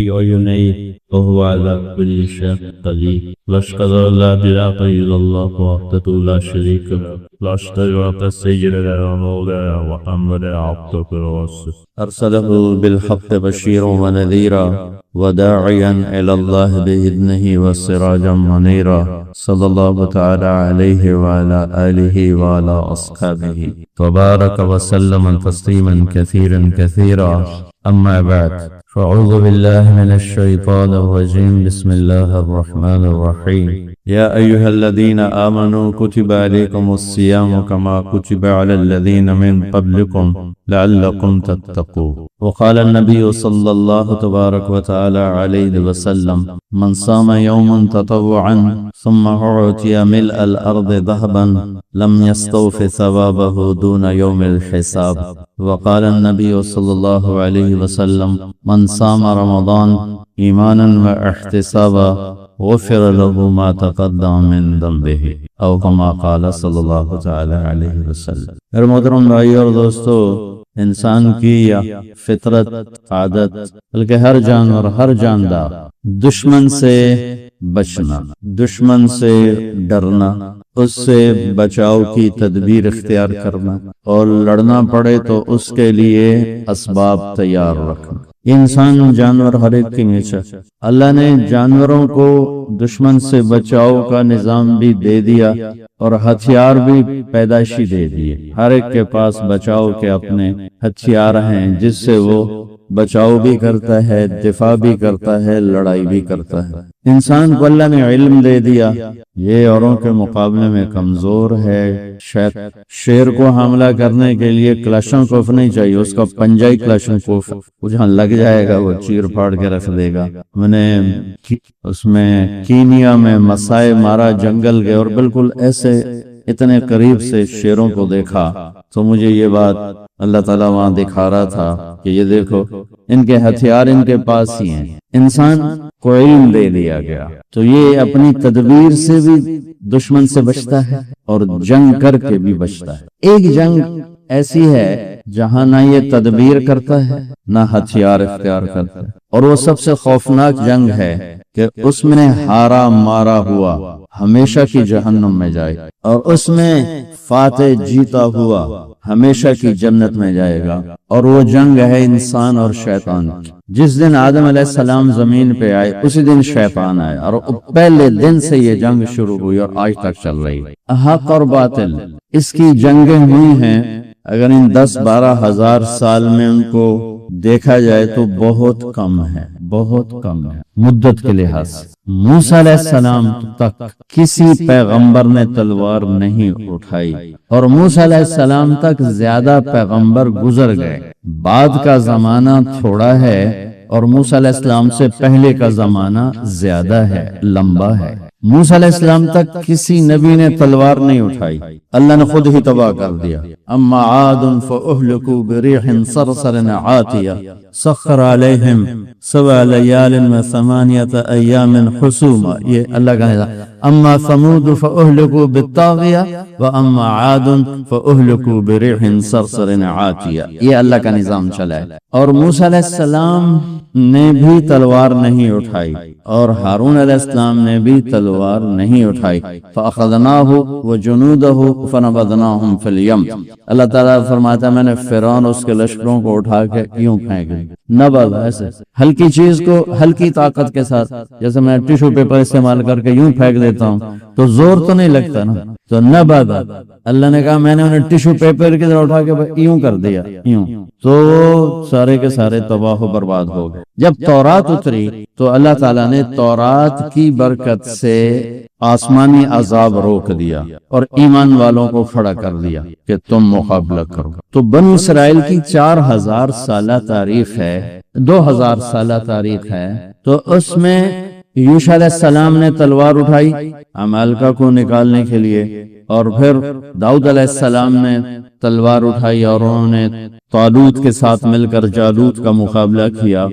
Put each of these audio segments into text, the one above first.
عينيه وهو على كل شيء قدير. وأشهد أن لا إله إلا الله وحده لا شريك له. وأشهد أن سيدنا ومولانا محمدا عبده ورسوله أرسله بالحق بشيرا ونذيرا وداعيا إلى الله بإذنه وسراجا منيرا صلى الله تعالى عليه وعلى آله وعلى أصحابه وبارك وسلم تسليما كثيرا كثيرا. أما بعد، فأعوذ بالله من الشيطان الرجيم. بسم الله الرحمن الرحيم. يا أيها الذين آمنوا كتب عليكم الصيام كما كتب على الذين من قبلكم لعلكم تتقون. وقال النبي صلى الله تبارك وتعالى عليه وسلم: من صام يوما تطوعا ثم أعطي ملء الأرض ذهبا لم يستوف ثوابه دون يوم الحساب. وقال النبي صلى الله عليه وسلم: من صام رمضان إيمانا واحتسابا غفر له ما تقدم من ذنبه او كما قال صلی اللہ تعالی علیہ وسلم. میرے محترم بھائی اور دوستو، انسان کی یا فطرت، عادت، بلکہ ہر جانور، ہر جاندار دشمن سے بچنا، دشمن سے ڈرنا، اس سے بچاؤ کی تدبیر اختیار کرنا، اور لڑنا پڑے تو اس کے لیے اسباب تیار رکھنا. انسان، جانور، ہر ایک کی نیچر. اللہ نے جانوروں کو دشمن سے بچاؤ کا نظام بھی دے دیا اور ہتھیار بھی پیدائشی دے دیے. ہر ایک کے پاس بچاؤ کے اپنے ہتھیار ہیں جس سے وہ بچاؤ بھی کرتا ہے، دفاع بھی کرتا ہے، لڑائی بھی کرتا ہے. انسان کو اللہ نے علم دے دیا، یہ اوروں کے مقابلے میں کمزور ہے. شیر کو حملہ کرنے کے لیے کلاشنکوف نہیں چاہیے، اس کا پنجائی کلاشنکوف جہاں لگ جائے گا وہ چیر پھاڑ کے رکھ دے گا. میں نے اس میں کینیا میں مسائے مارا، جنگل گئے اور بالکل ایسے اتنے قریب سے شیروں کو دیکھا تو مجھے یہ بات اللہ تعالیٰ وہاں دکھا رہا تھا کہ یہ دیکھو، ان کے ہتھیار ان کے پاس ہی ہیں. انسان کو علم دے دیا گیا تو یہ اپنی تدبیر سے بھی دشمن سے بچتا ہے اور جنگ کر کے بھی بچتا ہے. ایک جنگ ایسی ہے جہاں نہ یہ تدبیر کرتا ہے نہ ہتھیار اختیار کرتا ہے، اور وہ سب سے خوفناک جنگ ہے کہ اس میں ہارا مارا ہوا ہمیشہ کی جہنم میں جائے، اور اس میں فاتح جیتا ہوا ہمیشہ کی جنت میں جائے گا. اور وہ جنگ ہے انسان اور شیطان کی. جس دن آدم علیہ السلام زمین پہ آئے اسی دن شیطان آئے، اور پہلے دن سے یہ جنگ شروع ہوئی اور آج تک چل رہی ہے. حق اور باطل، اس کی جنگیں ہوئی ہیں. اگر ان 10-12 ہزار سال میں ان کو دیکھا جائے تو بہت کم ہے، بہت کم ہے مدت کے لحاظ سے. موسیٰ علیہ السلام تک کسی پیغمبر نے تلوار نہیں اٹھائی، اور موسیٰ علیہ السلام تک زیادہ پیغمبر گزر گئے. بعد کا زمانہ تھوڑا ہے اور موسیٰ علیہ السلام سے پہلے کا زمانہ زیادہ ہے، لمبا ہے. موسیٰ علیہ السلام تک کسی نبی نے تلوار نہیں اٹھائی، اللہ نے خود ہی تباہ کر دیا. اما عاد فاہلکوا بريح صرصر عاتیہ سخر علیہم 7 لیال و8 ایام حسوما. یہ اللہ کا نظام. اما ثمود فاہلکوا بالطاغیہ واما عاد فاہلکوا بريح صرصر عاتیہ. یہ اللہ کا نظام چلا ہے. اور موسیٰ علیہ السلام نے بھی تلوار نہیں اٹھائی اور ہارون علیہ السلام نے بھی تلوار نہیں اٹھائی. فَأَخَذْنَاهُ وَجُنُودَهُ فَنَبَذْنَاهُمْ فِي الْيَمِّ. اللہ تعالیٰ فرماتا ہے میں نے فرعون اور اس کے لشکروں کو اٹھا کے یوں پھینک دی. نبذ، ایسے ہلکی چیز کو ہلکی طاقت کے ساتھ، جیسے میں ٹیشو پیپر استعمال کر کے یوں پھینک دیتا ہوں تو زور تو نہیں لگتا نا. تو نبذ، اللہ نے کہا میں نے انہیں ٹیشو پیپر کی طرح اٹھا کے یوں کر دیا، یوں، تو سارے کے سارے تباہ و برباد ہو گئے. جب تورات اتری تو اللہ تعالیٰ نے تورات کی برکت سے آسمانی عذاب روک دیا اور ایمان والوں کو کھڑا کر دیا کہ تم مقابلہ کرو. تو بنو اسرائیل کی 4000 سالہ تاریخ ہے، 2000 سالہ تاریخ ہے. تو اس میں یوشع علیہ السلام نے تلوار اٹھائی عمالقہ کو نکالنے کے لیے، اور پھر داؤد علیہ السلام نے تلوار اٹھائی اور انہوں نے طالوت کے ساتھ مل کر جالوت کا مقابلہ کیا.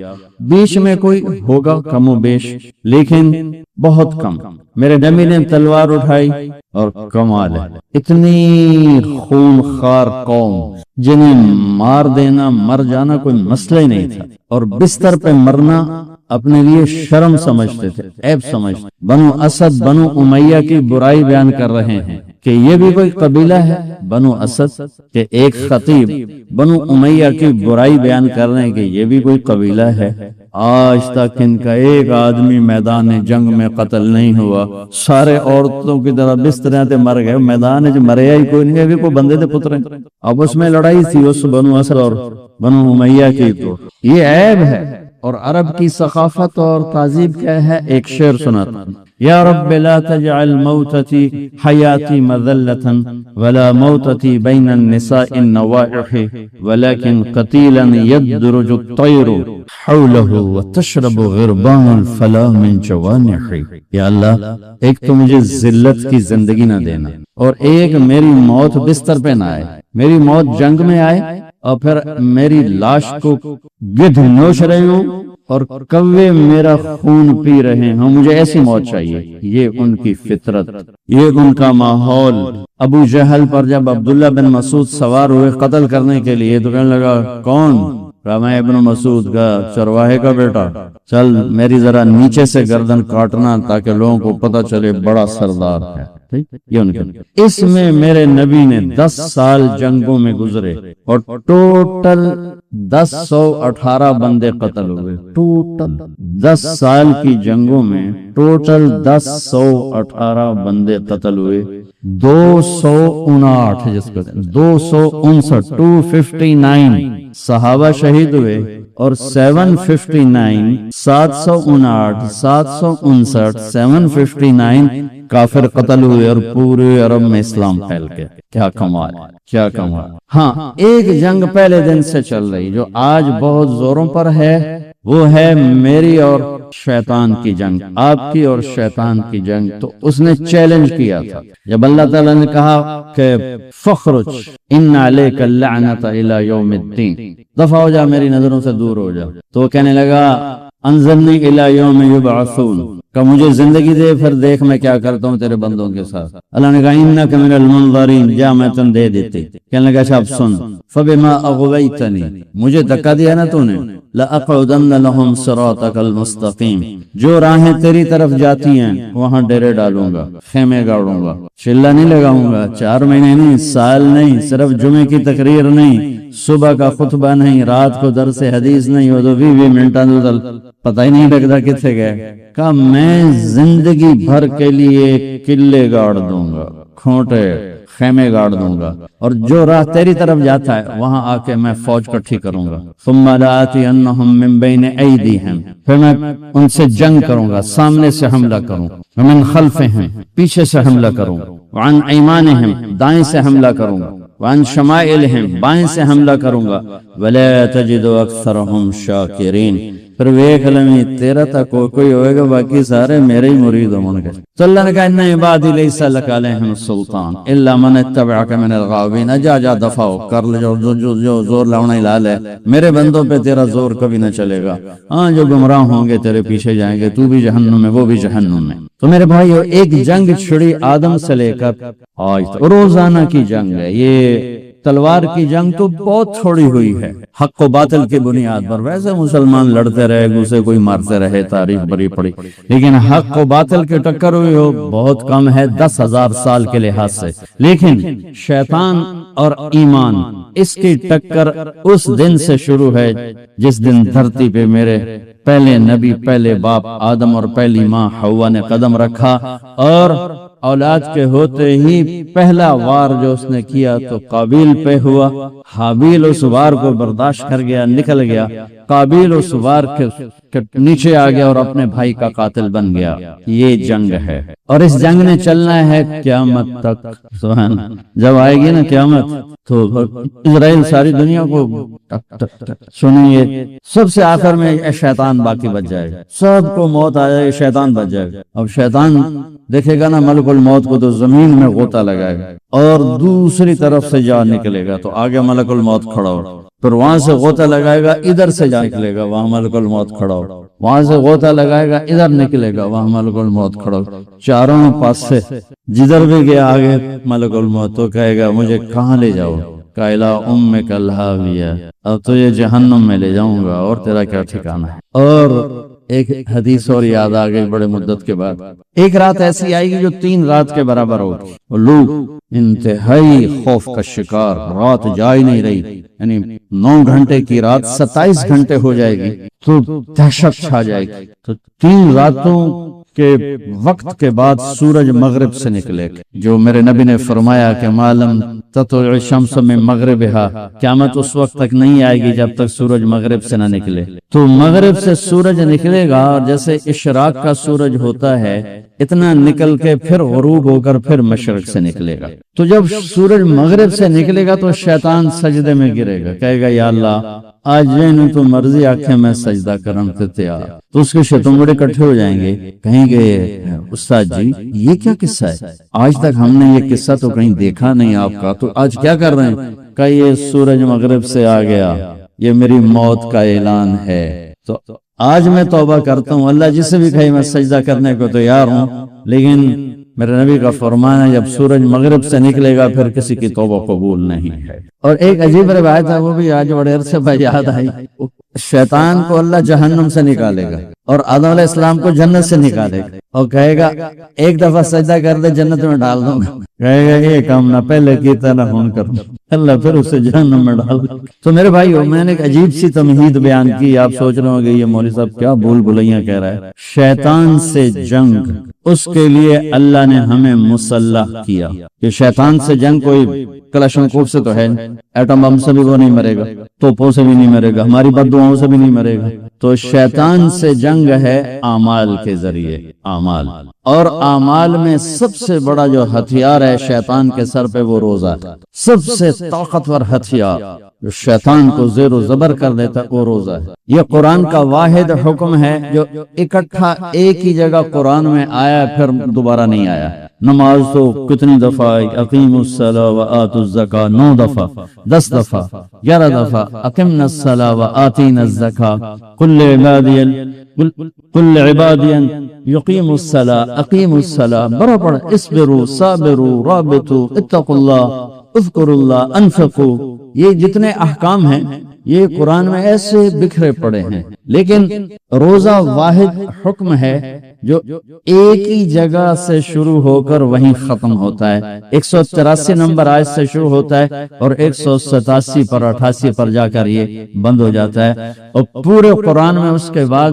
بیچ میں کوئی ہوگا کم و بیش، لیکن بہت کم. میرے نبی نے تلوار اٹھائی اور کمال ہے، اتنی خونخوار قوم جنہیں مار دینا مر جانا کوئی مسئلہ ہی نہیں تھا، اور بستر پہ مرنا اپنے لیے شرم سمجھتے تھے، عیب سمجھتے۔ بنو اسد بنو امیہ کی برائی بیان کر رہے ہیں کہ یہ بھی کوئی قبیلہ ہے، بنو اسد کے ایک خطیب بنو امیہ کی برائی بیان کر رہے ہیں کہ یہ بھی کوئی قبیلہ ہے۔ آج تک ان کا ایک آدمی میدان جنگ میں قتل نہیں ہوا، سارے عورتوں کی طرح بستریں تے مر گئے، میدان جو مریا ہی کوئی نہیں ہے، بھی کوئی بندے دے پتر ہیں۔ اب اس میں لڑائی تھی اس بنو اسد اور بنو امیہ کی، تو یہ عیب ہے۔ اور عرب کی ثقافت اور تہذیب کیا ہے، ایک شعر سناتا ہوں، یا رب لا تجعل موتتی حیاتی مذلتا ولا موتتی بین النساء النوائح ولكن قتیلا یدرج الطیر حوله وتشرب غربان الفلا من جوانح۔ یا اللہ، ایک تو مجھے ذلت کی زندگی نہ دینا، اور ایک میری موت بستر پہ نہ آئے، میری موت جنگ میں آئے، اور پھر میری لاش کو گدھ نوش رہے ہوں اور کوے میرا خون پی رہے ہوں، مجھے ایسی موت چاہیے۔ یہ ان کی فطرت، یہ ان کا ماحول۔ ابو جہل پر جب عبداللہ بن مسعود سوار ہوئے قتل کرنے کے لیے تو کہنے لگا، کون؟ رامہ ابن مسعود کا، چرواہے کا بیٹا، چل میری ذرا نیچے سے گردن کاٹنا تاکہ لوگوں کو پتہ چلے بڑا سردار ہے۔ یہ ان کے، اس میں میرے نبی نے 10 سال جنگوں میں گزرے اور ٹوٹل 1018 بندے قتل ہوئے، ٹوٹل 10 سال کی جنگوں میں ٹوٹل 1018 بندے قتل ہوئے، 259 جس کو 259 259 صحابہ شہید ہوئے، اور 759 759 759 759 کافر قتل ہوئے، اور پورے عرب میں اسلام پھیل گیا۔ کیا کمال، کیا کمال۔ ہاں، ایک جنگ پہلے دن سے چل رہی جو آج بہت زوروں پر ہے، وہ ہے میری اور شیطان کی جنگ، آپ کی اور شیطان کی جنگ۔ تو اس نے چیلنج کیا تھا جب اللہ تعالیٰ نے کہا کہ فخرج ان علیک اللعنۃ الی یوم الدین، دفع ہو جا، میری نظروں سے دور ہو جا، تو وہ کہنے لگا انظرنی الی یوم یبعثون، کہ مجھے زندگی دے پھر دیکھ میں کیا کرتا ہوں تیرے بندوں کے ساتھ۔ اللہ نے کہا انک من المنظرین، جا میں تم دے دیتے۔ کہنے لگا اچھا اب سن، فبما اغویتنی، مجھے دھکا دیا نا تو نے، لأقعدن لهم صراطک المستقیم، جو راہیں تیری طرف جاتی ہیں وہاں ڈیرے ڈالوں گا، خیمے گاڑوں گا، چلہ نہیں لگاؤں گا، 4 مہینے نہیں، سال نہیں، صرف جمعے کی تقریر نہیں، صبح کا خطبہ نہیں، رات کو درس حدیث نہیں، وہ تو 20 منٹاں پتہ ہی نہیں لگتا کتنے گئے۔ کہا میں زندگی بھر کے لیے قلعے گاڑ دوں گا، کھوٹے خیمے گاڑ دوں گا، اور جو راہ تیری طرف جاتا ہے وہاں آ کے میں فوج کٹھی کروں گا۔ ثم لآتینہم من بین ایدیہم، پھر میں ان سے جنگ کروں گا، سامنے سے حملہ کروں، ومن خلفہم، پیچھے سے حملہ کروں، وعن ایمانہم، دائیں سے حملہ کروں گا، وعن شمائلہم، بائیں سے حملہ کروں گا، ولا تجد اکثرہم شاکرین، پھر ویک لمی تیرا تا کوئی ہوئے گا، باقی سارے میرے ہی مرید ہوں گے۔ تو اللہ نے کہا ان عبادی لیس لک علیہم السلطان الا من اتبعک من الغاوین، جا دفعو کر لے، جو زور لاؤنا ہی لال ہے، میرے بندوں پہ تیرا زور کبھی نہ چلے گا، ہاں جو گمراہ ہوں گے تیرے پیچھے جائیں گے، تو بھی جہنم میں وہ بھی جہنم میں۔ تو میرے بھائیو، ایک جنگ چھڑی آدم سے لے کر آج تک، روزانہ کی جنگ ہے یہ۔ تلوار کی جنگ تو بہت تھوڑی ہوئی ہے حق و باطل کی بنیاد پر، ویسے مسلمان لڑتے رہے، اسے کوئی مارتے رہے، تاریخ بری پڑی، لیکن حق و باطل کی ٹکر ہوئی ہو بہت کم ہے 10,000 سال کے لحاظ سے۔ لیکن شیطان اور ایمان، اس کی ٹکر اس دن سے شروع ہے جس دن دھرتی پہ میرے پہلے نبی، پہلے باپ آدم اور پہلی ماں حوا نے قدم رکھا، اور اولاد کے ہوتے ہی پہلا وار جو اس نے کیا تو قابیل پہ ہوا۔ حابیل اس وار کو برداشت کر گیا، نکل گیا، قابیل اس وار کے نیچے آ گیا اور اپنے بھائی کا قاتل بن گیا۔ یہ جنگ ہے، اور اس جنگ نے چلنا ہے قیامت تک۔ سبحان، جب آئے گی نا قیامت تو اسرائیل ساری دنیا کو سنیں گے، سب سے آخر میں شیطان باقی بچ جائے گا، سب کو موت آ جائے، شیطان بچ جائے گا۔ اب شیطان دیکھے گا نا ملک الموت کو تو زمین میں غوطہ لگائے گا، اور دوسری طرف سے جا نکلے گا تو آگے ملک الموت کھڑا ہو، پھر وہاں سے غوطہ لگائے گا ادھر سے جا نکلے گا، وہاں ملک الموت کھڑا ہو، وہاں سے غوطہ لگائے گا ادھر نکلے گا، وہاں ملک الموت کھڑا ہو، چاروں پاس سے جدھر بھی گیا آگے ملک الموت تو کہے گا مجھے کہاں لے جاؤ، قائلہ امک الہاویہ، اب تو یہ جہنم میں لے جاؤں گا اور تیرا کیا ٹھکانہ ہے۔ اور ایک حدیث اور یاد آ گئی بڑے مدت کے بعد، ایک رات ایسی آئے گی جو 3 رات کے برابر ہوگی، اور لوگ انتہائی خوف کا شکار، رات جا ہی نہیں رہی، یعنی 9 گھنٹے کی رات 27 گھنٹے ہو جائے گی تو دہشت چھا جائے گی۔ تو 3 راتوں کے وقت کے بعد سورج مغرب سے نکلے گا، جو میرے نبی نے فرمایا کہ معلوم تطلع الشمس من مغربها، قیامت اس وقت تک نہیں آئے گی جب تک سورج مغرب سے نہ نکلے۔ تو مغرب سے سورج نکلے گا، اور جیسے اشراق کا سورج ہوتا ہے اتنا نکل کے پھر غروب ہو کر پھر مشرق سے نکلے گا۔ تو جب سورج مغرب سے نکلے گا تو شیطان سجدے میں گرے گا، کہے گا یا اللہ آج جن تو مرضی آنکھیں میں سجدہ کرم تے تیار۔ تو اس کے شیطان بڑے اکٹھے ہو جائیں گے، کہیں گے استاد جی یہ کیا قصہ ہے، آج تک ہم نے یہ قصہ تو کہیں دیکھا نہیں آپ کا، تو آج کیا کر رہے ہیں؟ کہ یہ سورج مغرب سے آ گیا، یہ میری موت کا اعلان ہے، تو آج میں توبہ کرتا ہوں، اللہ جسے بھی کہے میں سجدہ کرنے کو تیار ہوں، لیکن میرے نبی کا فرمان ہے جب سورج مغرب سے نکلے گا پھر کسی کی توبہ قبول نہیں ہے۔ اور ایک عجیب روایت ہے، وہ بھی آج بڑے عرصے بعد یاد آئی، شیطان کو اللہ جہنم سے نکالے گا اور آدم علیہ السلام کو جنت سے نکالے گا، اور کہے گا ایک دفعہ سجدہ کر دے جنت میں ڈال دوں گا، کہے گا یہ کام نہ پہلے کیتا نہ ہون کروں، اللہ پھر اسے جہنم میں ڈال دے۔ تو میرے بھائیو میں نے ایک عجیب سی تمہید بیان کی، آپ سوچ رہے ہوں گے یہ مولوی صاحب کیا بھول بھلیاں کہہ رہا ہے۔ شیطان سے جنگ، اس کے لیے اللہ نے ہمیں مسلح کیا، کہ شیطان سے جنگ کوئی کلاشنکوف سے تو ہے، ایٹم بم سے بھی وہ نہیں مرے گا، توپوں سے بھی نہیں مرے گا، ہماری بد دعاؤں سے بھی نہیں مرے گا، تو شیطان سے جنگ ہے اعمال کے ذریعے، اعمال، اور اعمال میں سب سے بڑا جو ہتھیار ہے شیطان کے سر پہ وہ روزہ ہے، سب سے طاقتور ہتھیار جو شیطان کو زیر و زبر کر دیتا ہے وہ روزہ ہے۔ یہ قرآن کا واحد حکم ہے جو اکٹھا ایک ہی جگہ قرآن میں آیا پھر دوبارہ نہیں آیا۔ نماز تو کتنی دفعہ، اقیموا الصلاۃ وآتوا الزکاۃ 9 دفعہ، 10 دفعہ، 11 دفعہ، اقمنا الصلاۃ وآتینا الزکاۃ، قل عبادی یقیموا الصلاۃ اقیموا الصلاۃ، برابر اصبروا صابروا رابطوا اتقوا اللہ اذکروا اللہ انفقوا، یہ جتنے احکام ہیں یہ قرآن میں ایسے بکھرے پڑے ہیں، لیکن روزہ واحد حکم ہے جو ایک ہی جگہ سے شروع ہو کر وہیں ختم ہوتا ہے، 183 نمبر آیت سے شروع ہوتا ہے اور 187 پر 88 پر جا کر یہ بند ہو جاتا ہے، اور پورے قرآن میں اس کے بعد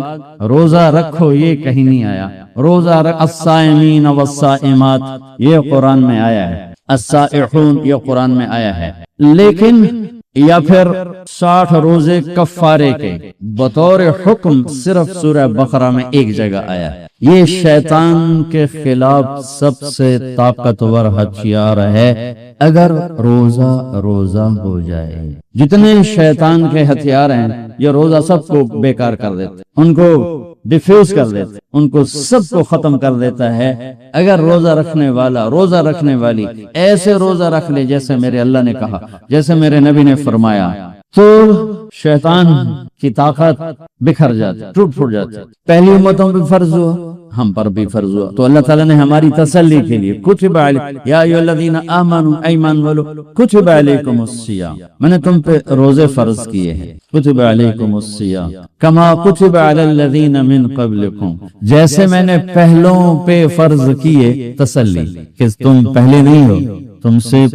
روزہ رکھو یہ کہیں نہیں آیا، روزہ رکھ الصائمین والصائمات یہ قرآن میں آیا ہے، الصائحون یہ قرآن میں آیا ہے، لیکن یا پھر 60 روزے کفارے کے بطور حکم صرف سورہ بقرہ میں ایک جگہ آیا ہے۔ یہ شیطان کے خلاف سب سے طاقتور ہتھیار ہے اگر روزہ ہو جائے۔ جتنے شیطان کے ہتھیار ہیں یہ روزہ سب کو بیکار کر دیتے، ان کو ڈیفیوز کر دیتے، ان کو سب کو ختم کر دیتا ہے۔ اگر روزہ رکھنے والا، روزہ رکھنے والی ایسے روزہ رکھ لے جیسے میرے اللہ نے کہا، جیسے میرے نبی نے فرمایا، تو شیطان کی طاقت بکھر جاتی، ٹوٹ پھوٹ جاتی۔ پہلی امتوں پہ فرض ہوا، ہم پر بھی فرض ہوا، تو اللہ تعالیٰ نے ہماری تسلی کے لیے کتب علیکم یا ایھا الذین آمنوا ایمان والو کتب علیکم الصیام، میں نے تم پہ روزے فرض کیے ہیں، کتب علیکم الصیام کما کتب علی الذین من قبلکم، جیسے میں نے پہلوں پہ فرض کیے، تسلی کہ تم پہلے نہیں ہو، تم سے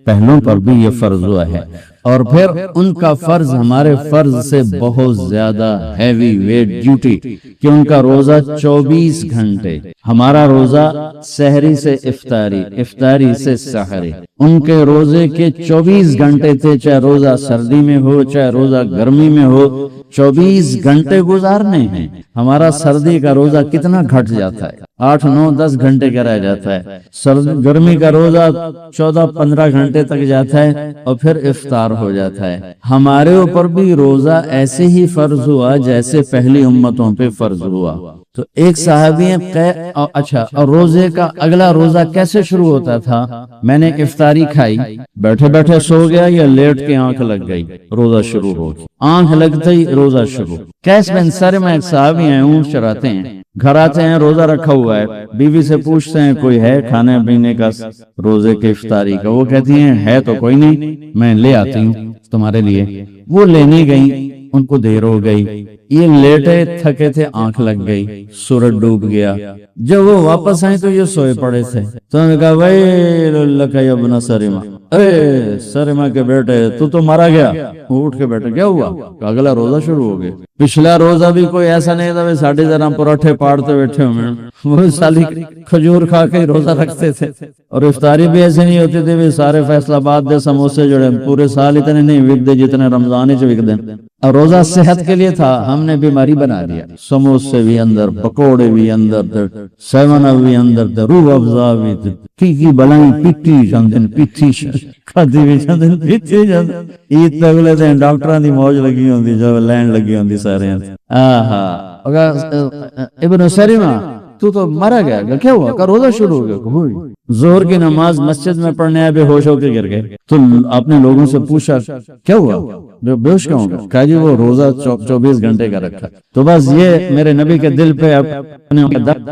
پہلوں پر بھی یہ فرض ہوا ہے، اور پھر ان کا فرض ہمارے فرض سے بہت زیادہ ہیوی ویٹ ڈیوٹی کہ ان کا روزہ 24 گھنٹے، ہمارا روزہ سحری سے افطاری، افطاری سے سحری، ان کے روزے کے 24 گھنٹے تھے، چاہے روزہ سردی میں ہو چاہے روزہ گرمی میں ہو، 24 گھنٹے گزارنے ہیں۔ ہمارا سردی کا روزہ کتنا گھٹ جاتا ہے، 8 9 10 گھنٹے کا رہ جاتا ہے، گرمی کا روزہ 14 15 گھنٹے تک جاتا ہے اور پھر افطار ہو جاتا ہے۔ ہمارے اوپر بھی روزہ ایسے ہی فرض ہوا جیسے پہلی امتوں پہ فرض ہوا، تو ایک صحابی ہیں اچھا، اور روزے کا اگلا روزہ کیسے شروع ہوتا تھا؟ میں نے افطاری کھائی، بیٹھے بیٹھے سو گیا یا لیٹ کے آنکھ لگ گئی، روزہ شروع ہو گیا، آنکھ لگتے ہی روزہ شروع۔ قیس بن سرمہ ایک صحابی ہیں، اونٹ چراتے ہیں، گھر آتے ہیں، روزہ رکھا ہوا ہے، بیوی سے پوچھتے ہیں کوئی ہے کھانے پینے کا روزے کے افطاری کا؟ وہ کہتی ہیں ہے تو کوئی نہیں، میں لے آتی ہوں تمہارے لیے۔ وہ لینے گئی، ان کو دیر ہو گئی، یہ لیٹے تھکے تھے، آنکھ لگ گئی، سورج ڈوب گیا۔ جب وہ واپس آئے تو یہ سوئے پڑے تھے، تو انہوں نے کہا ویل لک یا ابن سرمہ، اے سرمہ کے بیٹے تو مارا گیا۔ اٹھ کے بیٹھے، کیا ہوا؟ اگلا روزہ شروع ہو گیا۔ پچھلا روزہ بھی کوئی ایسا نہیں تھا ساڑھے ذرا پراٹھے پاڑتے بیٹھے ہوئے، وہ سالی کھجور کھا کے روزہ رکھتے تھے، اور افطاری بھی ایسے نہیں ہوتی تھی سارے فیصل آباد دے سموسے جڑے پورے سال اتنے نہیں وکتے جتنے رمضان چ وکتے۔ اور روزہ صحت کے لیے تھا، ہم نے بیماری بنا دیا، سموسے بھی اندر، پکوڑے بھی اندر، سیون اپ بھی اندر، روح افزا بھی کی بلائیں پیٹی جاندن، پیٹی کھادی بھی جاندن، پیٹی جاندن۔ عید تک اگلے دن ڈاکٹراں دی موج لگی ہوندی، جو لین لگی ہوندی سارے۔ ابن سرمہ تو مرا گیا، کیا ہوا؟ کہ روزہ شروع ہو گیا۔ ظہر کی نماز مسجد میں پڑھنے آئے، بے ہوش ہو کے گر گئے، تو اپنے لوگوں سے پوچھا کیا ہوا، بے ہوش کیوں ہو گئے؟ کہا جی وہ روزہ 24 گھنٹے کا رکھا۔ تو بس یہ میرے نبی کے دل پہ اپنے درد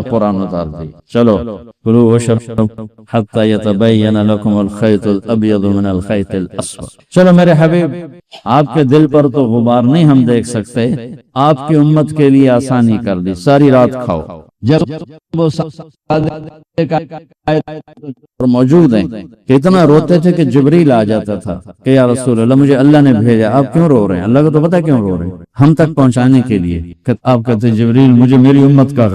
قرآن اتار دی۔ چلو کلوا واشربوا حتی یتبین لکم الخیط الابیض من الخیط الاسود۔ چلو میرے حبیب، آپ کے دل پر تو غبار نہیں ہم دیکھ سکتے، آپ کی امت کے لیے آسانی کر دی، ساری رات کھاؤ۔ جب وہ موجود ہیں کہ اتنا روتے تھے کہ جبریل آ جاتا تھا کہ یا رسول اللہ مجھے اللہ نے بھیجا، آپ کیوں رو رہے ہیں؟ اللہ کو تو پتا کیوں رو رہے ہیں، ہم تک پہنچانے کے لیے۔ آپ کہتے جبریل مجھے میری امت کا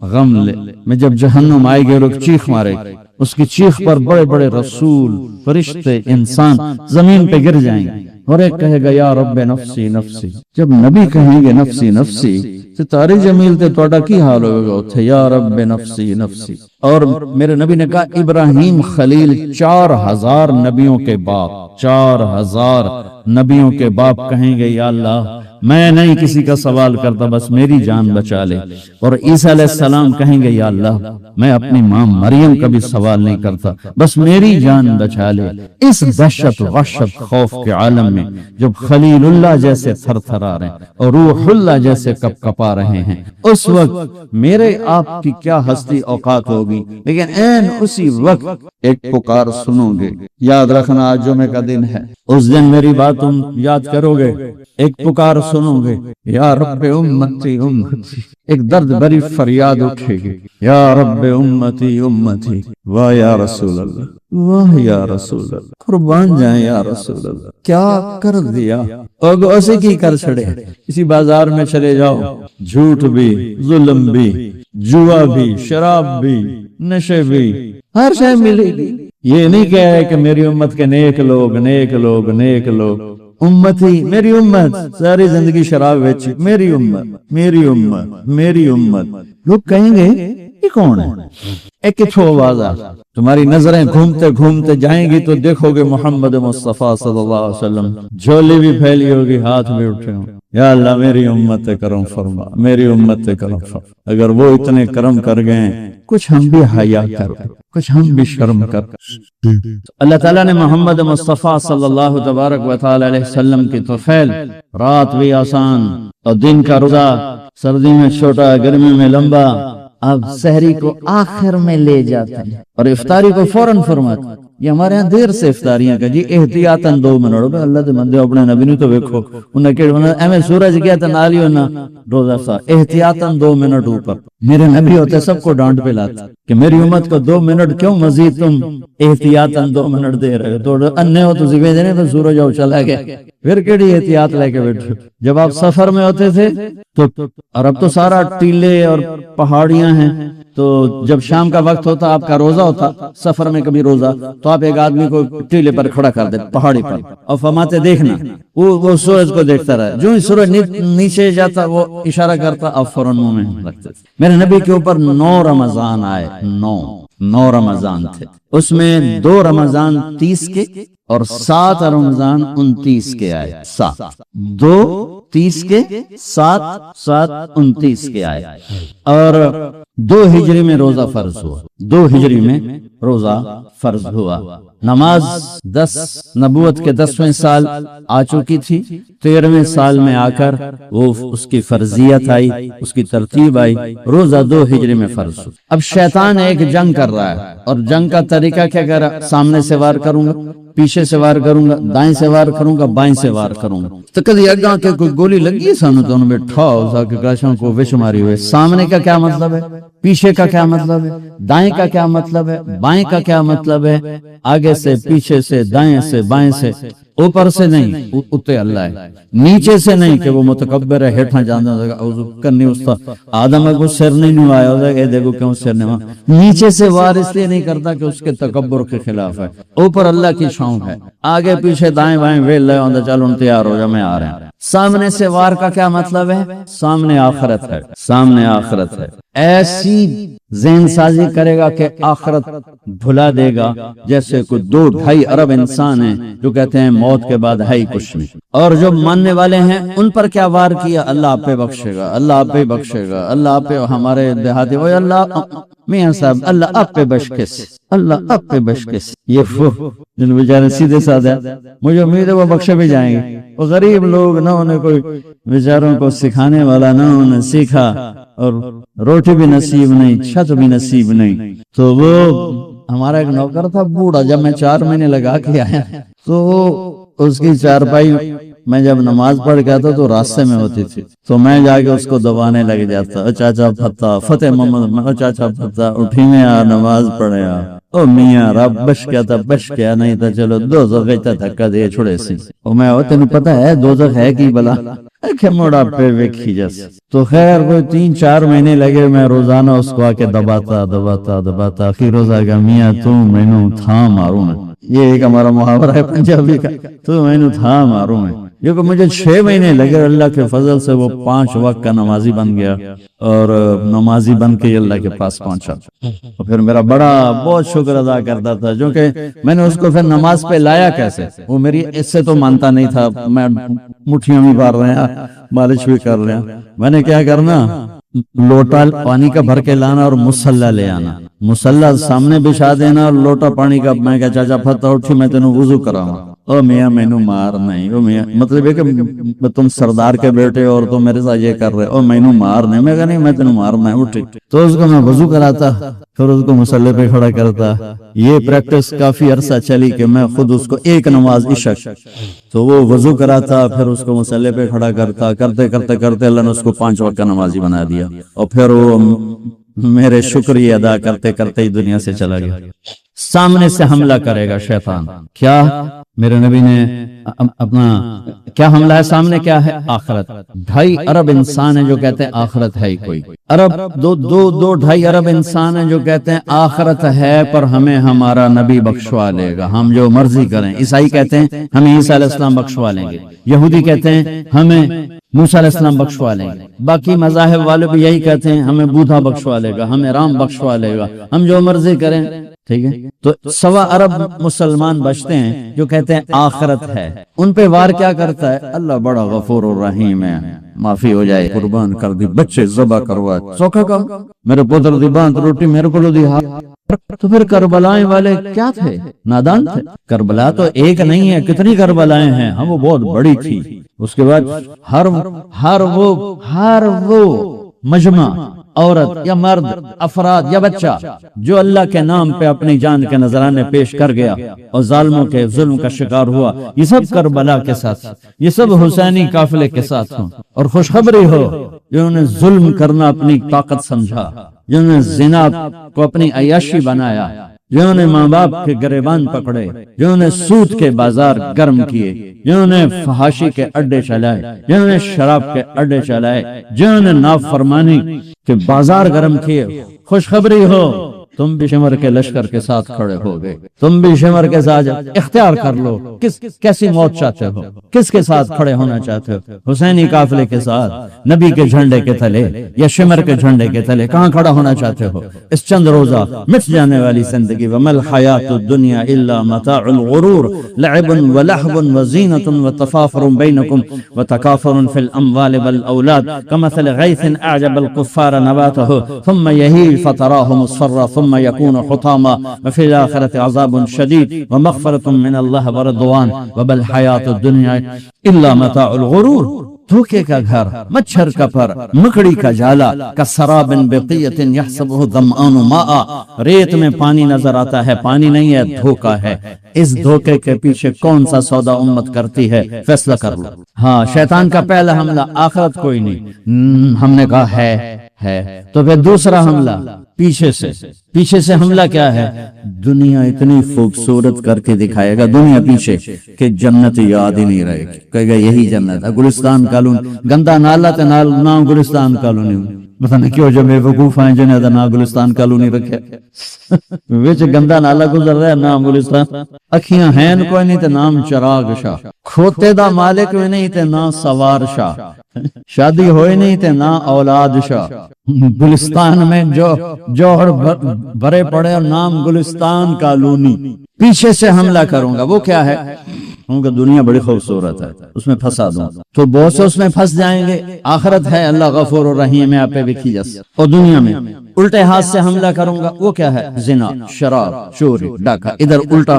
غم لے، میں جب جہنم آئے گی اور چیخ مارے گی، اس کی چیخ پر بڑے بڑے رسول، فرشتے، انسان زمین پہ گر جائیں گے، اور ایک کہے گا یا رب نفسی نفسی۔ جب نبی کہیں گے نفسی نفسی تو تارے جمیل تے توڑا کی حال ہوگا اتھے یا رب نفسی نفسی۔ اور میرے نبی نے کہا ابراہیم خلیل 4000 نبیوں کے باپ، 4000 نبیوں کے باپ کہیں گے یا اللہ میں نہیں کسی کا سوال کرتا، بس میری جان بچا لے۔ اور عیسیٰ علیہ السلام کہیں گے یا اللہ میں اپنی ماں مریم کا بھی سوال نہیں کرتا، بس میری جان بچا لے۔ اس دہشت وحشت خوف کے عالم میں جب خلیل اللہ جیسے تھر تھر آ رہے ہیں اور روح اللہ جیسے کپ کپا رہے ہیں، اس وقت میرے آپ کی کیا ہستی اوقات ہوگی، لیکن این اسی وقت ایک پکار سنو گے۔ یاد رکھنا آج جمعے کا دن ہے، اس دن میری بات تم یاد کرو گے، ایک پکار سنو گے یا رب امتی امتی، ایک درد بری فریاد اٹھے گی یا رب امتی امتی، واہ یا رسول اللہ، واہ یا رسول اللہ، قربان جائیں یا رسول اللہ، کیا کر دیا۔ اور اسے کی کر چھڑے، اسی بازار میں چلے جاؤ، جھوٹ بھی، ظلم بھی، جوا بھی، شراب بھی، نشے بھی، ہر شے ملے گی۔ یہ نہیں کہہ رہے کہ میری امت کے نیک لوگ نیک لوگ نیک لوگ، امتی میری امت ساری زندگی شراب بیچی، میری امت میری امت میری امت۔ لوگ کہیں گے یہ کون ہے؟ ایک چھو آواز آ، تمہاری نظریں گھومتے گھومتے جائیں گی تو دیکھو گے محمد مصطفیٰ صلی اللہ علیہ وسلم، جھولی بھی پھیلی ہوگی، ہاتھ بھی اٹھے ہوں، یا اللہ میری امت کرم فرما، میری امت کرم فرما۔ اگر وہ اتنے کرم کر گئے، کچھ ہم بھی حیا کر، کچھ ہم بھی شرم کر۔ اللہ تعالیٰ نے محمد مصطفیٰ صلی اللہ تبارک و تعالی علیہ وسلم کی توفیل، رات بھی آسان اور دن کا روزہ، سردی میں چھوٹا گرمی میں لمبا، اب سحری کو آخر میں لے جاتے ہیں اور افطاری کو فوراً فرماتے ہیں۔ یہ ہمارے ہاں دیر سے افطاریاں کا جی احتیاطاً 2 منٹ، اللہ دے بندے اپنے نبی نے تو ویکھو، انہیں کہ ایویں سورج گیا تو نال ہی ہونا روزہ افطار، احتیاطاً 2 منٹ اوپر۔ میرے نبی ہوتے سب کو ڈانٹ پہ لاتے کہ میری امت کو 2 منٹ کیوں مزید تم احتیاطاً 2 منٹ دے رہے ہو، تو انے ہو تو زیوے دینے تو سورج آؤ چلا گیا، پھر کیڑی احتیاط لے کے بیٹھو۔ جب آپ سفر میں ہوتے تھے تو، اور اب تو سارا ٹیلے اور پہاڑیاں ہیں، تو جب شام کا وقت ہوتا آپ کا روزہ ہوتا، سفر میں کبھی روزہ، تو آپ ایک آدمی کو ٹیلے پر کھڑا کر دیتے پہاڑی پر اور فرماتے دیکھنا، وہ سورج کو دیکھتا رہا، جو ہی سورج نیچے جاتا وہ اشارہ کرتا، آپ فوراً منہ میں رکھتے۔ میرے نبی کے اوپر 9 رمضان آئے، 9 9 رمضان تھے، اس میں 2 رمضان 30 کے اور 7 رمضان 29 کے آئے، 2 30 کے 7 29 کے آئے، اور 2 ہجری میں روزہ فرض ہوا، 2 ہجری میں روزہ فرض ہوا۔ نماز 10 نبوت کے 10ویں سال آ چکی تھی، 13ویں سال میں آ کر وہ اس کی فرضیت آئی، اس کی ترتیب آئی، روزہ 2 ہجری میں فرض ہوا۔ اب شیطان ایک جنگ کر رہا ہے، اور جنگ کا طریقہ کیا کر رہا ہے؟ سامنے سے وار کروں گا، پیچھے سے وار کروں گا، دائیں سے وار کروں گا، بائیں سے وار کروں گا۔ تو کدی اگاں کے کوئی گولی لگی ہے سانو تو انہوں بیٹھا ہو کہ کاشوں کو وش ماری ہوئے۔ سامنے کا کیا مطلب ہے؟ پیچھے کا کیا مطلب ہے؟ دائیں کا کیا مطلب ہے؟ بائیں کا کیا مطلب ہے؟ آگے سے، پیچھے سے، دائیں سے، بائیں سے، اوپر سے نہیں، اتے اللہ ہے، نیچے سے نہیں کہ وہ متکبر ہے، ہیٹھاں جانا کرنی استاد آدم کو سر نہیں آیا ہوتا کہ دیکھو کیوں سر نہیں، نیچے سے وار اس لیے نہیں کرتا کہ اس کے تکبر کے خلاف ہے، اوپر اللہ کی چھاؤں ہے، آگے پیچھے دائیں بائیں ویل لے ہوتا، چلو تیار ہو جا میں آ رہا ہوں۔ سامنے سے وار کا کیا مطلب ہے؟ سامنے آخرت ہے، سامنے آخرت ہے، ایسی ذہن سازی کرے گا کہ آخرت بھلا دے گا، جیسے کوئی 2-2.5 ارب انسان ہیں جو کہتے ہیں موت کے بعد ہے ہی کچھ نہیں، اور جو ماننے والے ہیں ان پر کیا وار کیا؟ اللہ آپ پہ بخشے گا، اللہ آپ پہ بخشے گا، اللہ آپ پہ، ہمارے دیہاتی وہ اللہ میاں صاحب اللہ آپ پہ بشکس، اللہ آپ پہ بشکس، یہ جن بیچارے سیدھے سادہ، مجھے امید ہے وہ بخشے بھی جائیں گے۔ وہ غریب لوگ نہ انہیں کوئی بیچاروں کو سکھانے والا، نہ انہیں سیکھا، اور روٹی بھی نصیب نہیں، چھت بھی نصیب نہیں، تو وہ ہمارا ایک نوکر تھا بوڑھا، جب میں 4 مہینے لگا کے آیا تو اس کی چارپائی میں جب نماز پڑھ کے آتا تو راستے میں ہوتی تھی، تو میں جا کے اس کو دبانے لگ جاتا، چاچا پھتا فتح محمد، چاچا پھتا اٹھی میں آ نماز پڑھے آ، او میاں رب بش کیا تھا، بش کیا نہیں تھا، چلو دوزخ تا دھکا دے چھوڑے سی، او میں او تینوں پتہ ہے دوزخ ہے کی بلا کہ موڑا پہ ویکھی جس۔ تو خیر کوئی 3-4 مہینے لگے، میں روزانہ اس کو آ کے دباتا، آخر روزہ کا میاں تو مینوں تھا ماروں میں، یہ ایک ہمارا محاورہ ہے پنجابی کا، تو مینوں تھا ماروں میں، جو کہ مجھے 6 مہینے لگے، اللہ کے فضل سے وہ 5 وقت کا نمازی بن گیا، اور نمازی بن کے اللہ کے پاس پہنچا، اور پھر میرا بڑا بہت شکر ادا کرتا تھا، جو کہ میں نے اس کو پھر نماز پہ لایا کیسے، وہ میری اس سے تو مانتا نہیں تھا، میں مٹھیاں بھی مار رہے ہیں، مالش بھی کر رہے ہیں، میں نے کیا کرنا، لوٹا پانی کا بھر کے لانا اور مصلی لے آنا، مصلی سامنے بچھا دینا اور لوٹا پانی کا، میں کہا چاچا پھتا اٹھی میں تینوں وضو کراؤں، او میاں مینوں مار نہیں، او میاں مطلب ہے کہ تم سردار کے بیٹے اور تم میرے ساتھ یہ کر رہے، او مینوں مار نہیں، میں کہا نہیں میں تینوں مارنا ہے، اٹھی، تو اس کو میں وضو کراتا، پھر اس کو مصلی پہ کھڑا کرتا، یہ پریکٹس کافی عرصہ چلی کہ میں خود اس کو ایک نماز عشاء تو وہ وضو کراتا، پھر اس کو مصلی پہ کھڑا کرتا، کرتے اللہ نے اس کو 5 وقت کا نمازی بنا دیا، اور پھر وہ میرے شکریہ ادا کرتے ہی دنیا سے چلا گیا۔ سامنے سے حملہ کرے گا شیطان، کیا میرے نبی نے اپنا کیا حملہ ہے؟ سامنے کیا ہے؟ آخرت۔ 2.5 ارب انسان ہیں جو کہتے ہیں آخرت ہے ہی کوئی، 2.5 ارب انسان ہیں جو کہتے ہیں آخرت ہے پر ہمیں ہمارا نبی بخشوا لے گا، ہم جو مرضی کریں۔ عیسائی کہتے ہیں ہمیں عیسیٰ علیہ السلام بخشوا لیں گے، یہودی کہتے ہیں ہمیں موسیٰ علیہ السلام بخشوا لیں گے، باقی مذاہب والے بھی یہی کہتے ہیں ہمیں بودھا بخشوا لے گا، ہمیں رام بخشوا لے گا، ہم جو مرضی کریں، ٹھیک ہے۔ تو 1.25 ارب مسلمان بچتے ہیں جو کہتے ہیں آخرت ہے، ان پہ وار کیا کرتا ہے؟ اللہ بڑا غفور الرحیم ہے، معافی ہو جائے، قربان کر دی، بچے ذبح کروا، سوکھا کام، میرے پتر دی بانت روٹی میرے کو دی۔ تو پھر کربلائیں والے کیا تھے؟ نادان تھے؟ کربلا تو ایک نہیں ہے، کتنی کربلائیں ہیں، ہم وہ بہت بڑی تھی۔ اس کے بعد ہر وہ مجمع، عورت یا مرد، افراد یا بچہ جو اللہ کے نام پہ اپنی جان کے نذرانے پیش کر گیا اور ظالموں کے ظلم کا شکار ہوا، یہ سب کربلا کے ساتھ، یہ سب حسینی قافلے کے ساتھ ہوں۔ اور خوشخبری ہو جنہوں نے ظلم کرنا اپنی طاقت سمجھا، جنہوں نے زنا کو اپنی عیاشی بنایا، جنہوں نے ماں باپ کے گریبان پکڑے، جنہوں نے سود کے بازار گرم کیے، جنہوں نے فحاشی کے اڈے چلائے، جنہوں نے شراب کے اڈے چلائے، جنہوں نے نافرمانی کے بازار گرم کیے، خوشخبری ہو تم بھی شمر کے لشکر کے ساتھ کھڑے ہو گئے، تم بھی شمر کے ساتھ اختیار کر لو، کیسی موت چاہتے ہو، کس کے ساتھ کھڑے ہونا چاہتے ہو، حسینی قافلے کے ساتھ، نبی کے جھنڈے کے تلے یا شمر کے جھنڈے کے تلے، کہاں کھڑا ہونا چاہتے ہو؟ اس چند روزہ مٹ جانے والی زندگی، وَمَا الْحَيَاةُ الدُّنْيَا إِلَّا مَتَاعُ الْغُرُورِ لَعِبٌ وَلَهْوٌ وَزِينَةٌ وَتَفَاخُرٌ بَيْنَكُمْ وَتَكَاثُرٌ فِي الْأَمْوَالِ وَالْأَوْلَادِ كَمَثَلِ غَيْثٍ أَعْجَبَ الْكُفَّارَ نَبَاتُهُ ثُمَّ يَهِيجُ فَتَرَاهُ مُصْفَرًّا ثُمَّ يَكُونُ حُطَامًا وَفِي الْآخِرَةِ عَذَابٌ شَدِيدٌ وَمَغْفِرَةٌ مِّنَ اللَّهِ وَرِضْوَانٌ وَمَا الْحَيَاةُ الدُّنْيَا إِلَّا مَتَاعُ الْغُرُورِ۔ دھوکے کا گھر، مچھر کا پر، مکڑی کا جالا، کسراب بقیۃ یحسبہ الظمآن ماء، ریت میں پانی نظر آتا ہے، پانی نہیں ہے، دھوکا ہے۔ اس دھوکے کے پیچھے کون سا سودا امت کرتی ہے، فیصلہ کر لو۔ ہاں، شیطان کا پہلا حملہ آخرت کوئی نہیں، ہم نے کہا ہے، تو پھر دوسرا حملہ پیچھے سے حملہ کیا ہے؟ دنیا اتنی خوبصورت کر کے دکھائے گا دنیا پیچھے کہ جنت یاد ہی نہیں رہے گی، کہے گا یہی جنت ہے۔ گلستان کالونی، گندا نالا تے نام گلستان کالونی، پتہ نہیں کیوں جو بے وقوف ہیں جنہیں دا نام گلستان کالونی رکھے وچ گندا نالا گزر رہا ہے، نام گلستان، اکھیاں ہیں کوئی نہیں تے نام چراغ شاہ، کھوتے دا مالک بھی نہیں تے نام سوار شاہ، شادی ہوئی نہیں تے نہ اولاد شاہ، گلستان میں جوہر بھرے پڑے اور نام گلستان کالونی۔ پیچھے سے حملہ کروں گا، وہ کیا ہے؟ کہ دنیا بڑی خوبصورت ہے، اس میں پھنسا دوں تو بہت سے اس میں پھنس جائیں گے۔ آخرت ہے، اللہ غفور الرحیم ہے، آپ پہ بھی جس، اور دنیا میں الٹے ہاتھ سے حملہ کروں گا، وہ کیا ہے؟ زنا، شراب، چوری، ڈاکہ۔ ادھر الٹا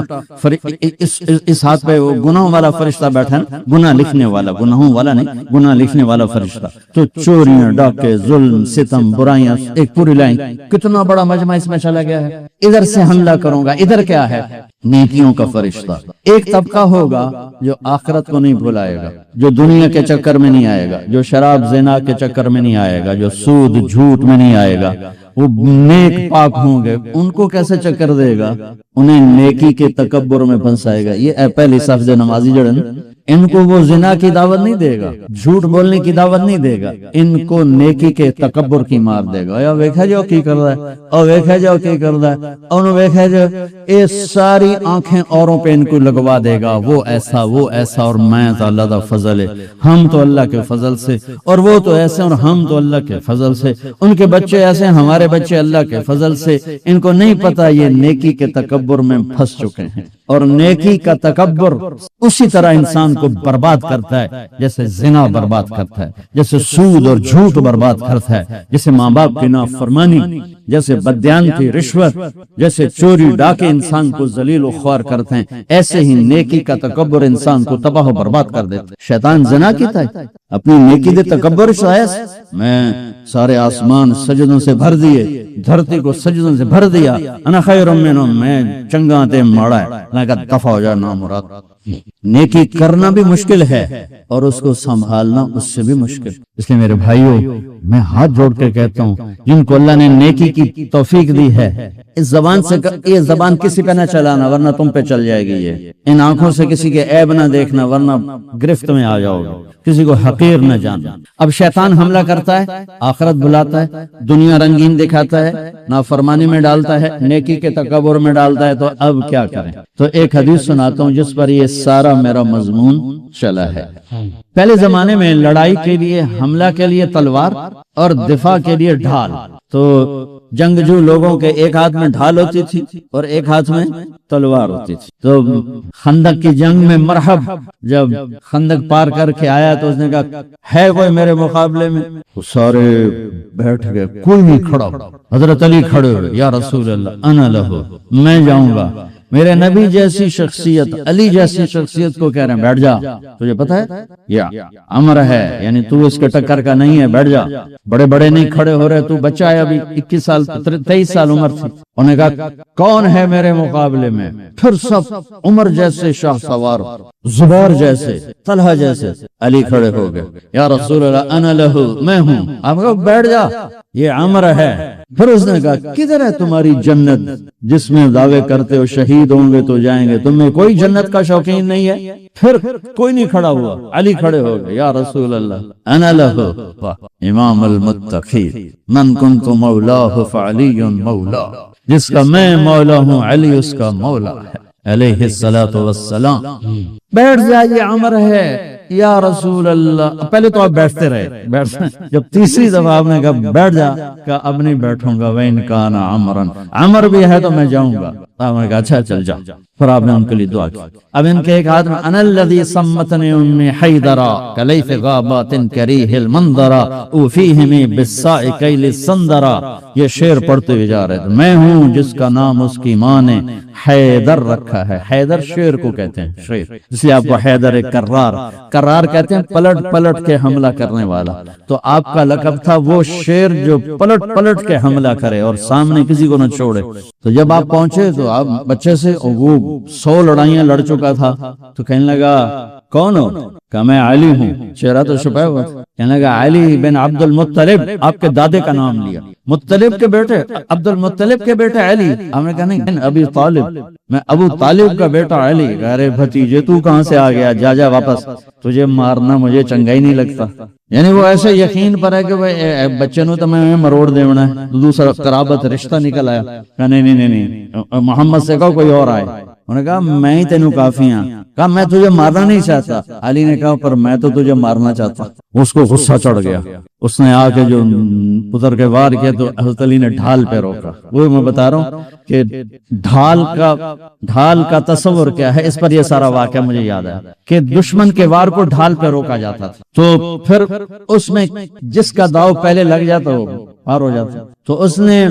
اس ہاتھ پہ وہ گناہوں والا فرشتہ بیٹھا ہے، گناہ لکھنے والا، گناہوں والا نہیں، گناہ لکھنے والا فرشتہ، تو چوریاں، ڈاکے، ظلم، ستم، برائیاں، ایک پوری لائن، کتنا بڑا مجمع اس میں چلا گیا ہے۔ ادھر سے حملہ کروں گا، ادھر کیا ہے؟ نیکیوں کا فرشتہ۔ ایک طبقہ ہوگا جو آخرت کو نہیں بھلائے گا، جو دنیا کے چکر میں نہیں آئے گا، جو شراب زنا کے چکر میں نہیں آئے گا، جو سود جھوٹ میں نہیں آئے گا، وہ نیک پاک ہوں گے۔ ان کو کیسے چکر دے گا؟ انہیں نیکی کے تکبر میں پھنسائے گا۔ یہ پہلی صف جو نمازی جڑن، ان کو وہ زنا کی دعوت نہیں دے گا، جھوٹ بولنے کی دعوت نہیں دے گا، ان کو نیکی کے تکبر کی مار دے گا۔ یا ویکھا جاؤ کی کر رہا ہے، اور ویکھا جاؤ کی کر رہا ہے، اور ویکھا جاؤ، یہ ساری آنکھیں اوروں پہ ان کو لگوا دے گا، وہ ایسا، اور میں تو اللہ دا فضل ہے، ہم تو اللہ کے فضل سے، اور وہ تو ایسے، اور ہم تو اللہ کے فضل سے، ان کے بچے ایسے، ہمارے بچے اللہ کے فضل سے۔ ان کو نہیں پتا یہ نیکی کے تکبر میں پھنس چکے ہیں، اور نیکی کا تکبر اسی طرح انسان کو برباد کرتا ہے جیسے زنا برباد کرتا ہے، جیسے سود اور جھوٹ برباد کرتا ہے، جیسے ماں باپ کی نافرمانی، جیسے بدیانتی، رشوت، جیسے چوری، ڈاکے انسان کو ذلیل و خوار کرتے ہیں، ایسے ہی نیکی کا تکبر انسان کو تباہ و برباد کر دیتا ہے۔ شیطان زنا کیتا ہے، اپنی نیکی دے تکبر شایس، میں سارے آسمان سجدوں سے بھر دیے، دھرتی کو سجدوں سے بھر دیا، انا خیر منہ، میں چنگا تے ماڑا ہے، میں کہا دفع ہو جا نامراد۔ نیکی کرنا بھی مشکل ہے اور اس کو سنبھالنا اس سے بھی مشکل۔ اس لیے میرے بھائیوں، میں ہاتھ جوڑ کے کہتا ہوں، جن کو اللہ نے نیکی کی توفیق دی ہے، اس زبان سے، یہ زبان کسی پہ نہ چلانا ورنہ تم پہ چل جائے گی، یہ ان آنکھوں سے کسی کے عیب نہ دیکھنا ورنہ گرفت میں آ جاؤ گے، کسی کو حقیر نہ جاننا۔ اب شیطان حملہ کرتا ہے، آخرت بلاتا ہے، دنیا رنگین دکھاتا ہے، نافرمانی میں ڈالتا ہے، نیکی کے تکبر میں ڈالتا ہے، تو اب کیا کریں؟ تو ایک حدیث سناتا ہوں جس پر یہ سارا میرا مضمون چلا ہے۔ پہلے زمانے میں لڑائی کے لیے، حملہ کے لیے تلوار اور دفاع کے لیے ڈھال، تو جنگجو لوگوں کے ایک ہاتھ میں ڈھال ہوتی تھی اور ایک ہاتھ میں تلوار ہوتی تھی۔ تو خندق کی جنگ میں مرحب جب خندق پار کر کے آیا تو اس نے کہا ہے کوئی میرے مقابلے میں؟ وہ سارے بیٹھ گئے، کوئی نہیں کھڑا۔ حضرت علی کھڑے ہوئے، یا رسول اللہ انا لہو، میں جاؤں گا۔ میرے نبی جیسی شخصیت، علی جیسی شخصیت کو کہہ رہے ہیں بیٹھ جا، تجھے پتا ہے یہ امر ہے، یعنی تو اس کے ٹکر کا نہیں ہے، بیٹھ جا، بڑے بڑے نہیں کھڑے ہو رہے، تو بچہ ہے ابھی، 21 سال 23 سال عمر تھی۔ انہوں نے کہا کون ہے میرے مقابلے میں؟ پھر سب عمر جیسے شاہ سوار، زبیر جیسے، طلحہ جیسے۔ علی کھڑے ہو گئے، یا رسول اللہ انا لہو، میں ہوں۔ آپ کہو بیٹھ جا، یہ امر ہے۔ پھر اس نے کہا کدھر ہے تمہاری جنت جس میں دعوے کرتے ہو شہید ہوں گے تو جائیں گے، تم میں کوئی جنت کا شوقین نہیں ہے؟ پھر کوئی نہیں کھڑا ہوا، علی کھڑے ہو گئے، یا رسول اللہ انا لہو، امام المتقین من کنت مولاہ فعلی مولا۔ جس کا میں مولا ہوں علی اس کا مولا ہے علیہ الصلوۃ والسلام۔ بیٹھ جائیے عمر ہے یا رسول اللہ، پہلے تو آپ بیٹھتے رہے، جب تیسری دفعہ آپ نے کہا بیٹھ جا، کہا اب نہیں بیٹھوں گا، وَإِنْ كَانَ عَمْرًا، عمر بھی ہے تو میں جاؤں گا۔ آپ نے کہا اچھا چل جا، پھر آپ نے ان کے لیے دعا کی۔ اب ان کے ایک ہاتھ میں انا الذی سمتنی امی حیدرا کلیف غابات کریہ المنظرا اوفیہمی بالساء کیل السندرا، یہ شعر پڑھتے ہوئے جا رہے تھے۔ میں ہوں جس کا نام اس کی ماں نے حیدر رکھا ہے، حیدر شعر کو کہتے ہیں، شعر، اس لیے آپ کو حیدر کرار، کرار کہتے ہیں پلٹ پلٹ کے حملہ کرنے والا، تو آپ کا لقب تھا وہ شعر جو پلٹ پلٹ کے حملہ کرے اور سامنے کسی کو نہ چھوڑے۔ تو جب آپ پہنچے تو آپ بچے سے وہ 100 لڑائیاں لڑ چکا تھا، تو کہنے لگا کون ہو؟ کہ میں علی ہوں، چہرہ تو چھپا ہوا، کہنے لگا علی بن عبد المطلب، آپ کے دادے کا نام لیا، مطلب کے بیٹے، عبد المطلب کے بیٹے علی۔ ہم نے کہا نہیں ابی طالب، میں ابو طالب کا بیٹا علی۔ ارے بھتیجے تو کہاں سے آ گیا، جا جا واپس، تجھے مارنا مجھے چنگا ہی نہیں لگتا۔ یعنی وہ ایسے یقین پر ہے کہ بچے نو تو میں مروڑ دیونا ہے، دوسرا قرابت رشتہ نکل آیا، کہا نہیں محمد سے کہو کوئی اور آئے۔ انہوں نے کہا میں ہی تینوں کافی ہوں، کہا میں تجھے مارنا نہیں چاہتا۔ علی نے کہا پر میں تو تجھے مارنا چاہتا۔ اس کو غصہ چڑھ گیا، اس نے آ کے جو اتر کے وار کیا تو حضرت علی نے ڈھال پہ روکا۔ وہ میں بتا رہا ہوں کہ ڈھال کا تصور کیا ہے، اس پر یہ سارا واقعہ مجھے یاد ہے کہ دشمن کے وار کو ڈھال پہ روکا جاتا تھا، تو پھر اس میں جس کا داؤ پہلے لگ جاتا وہ پار ہو جاتا۔ تو اس نے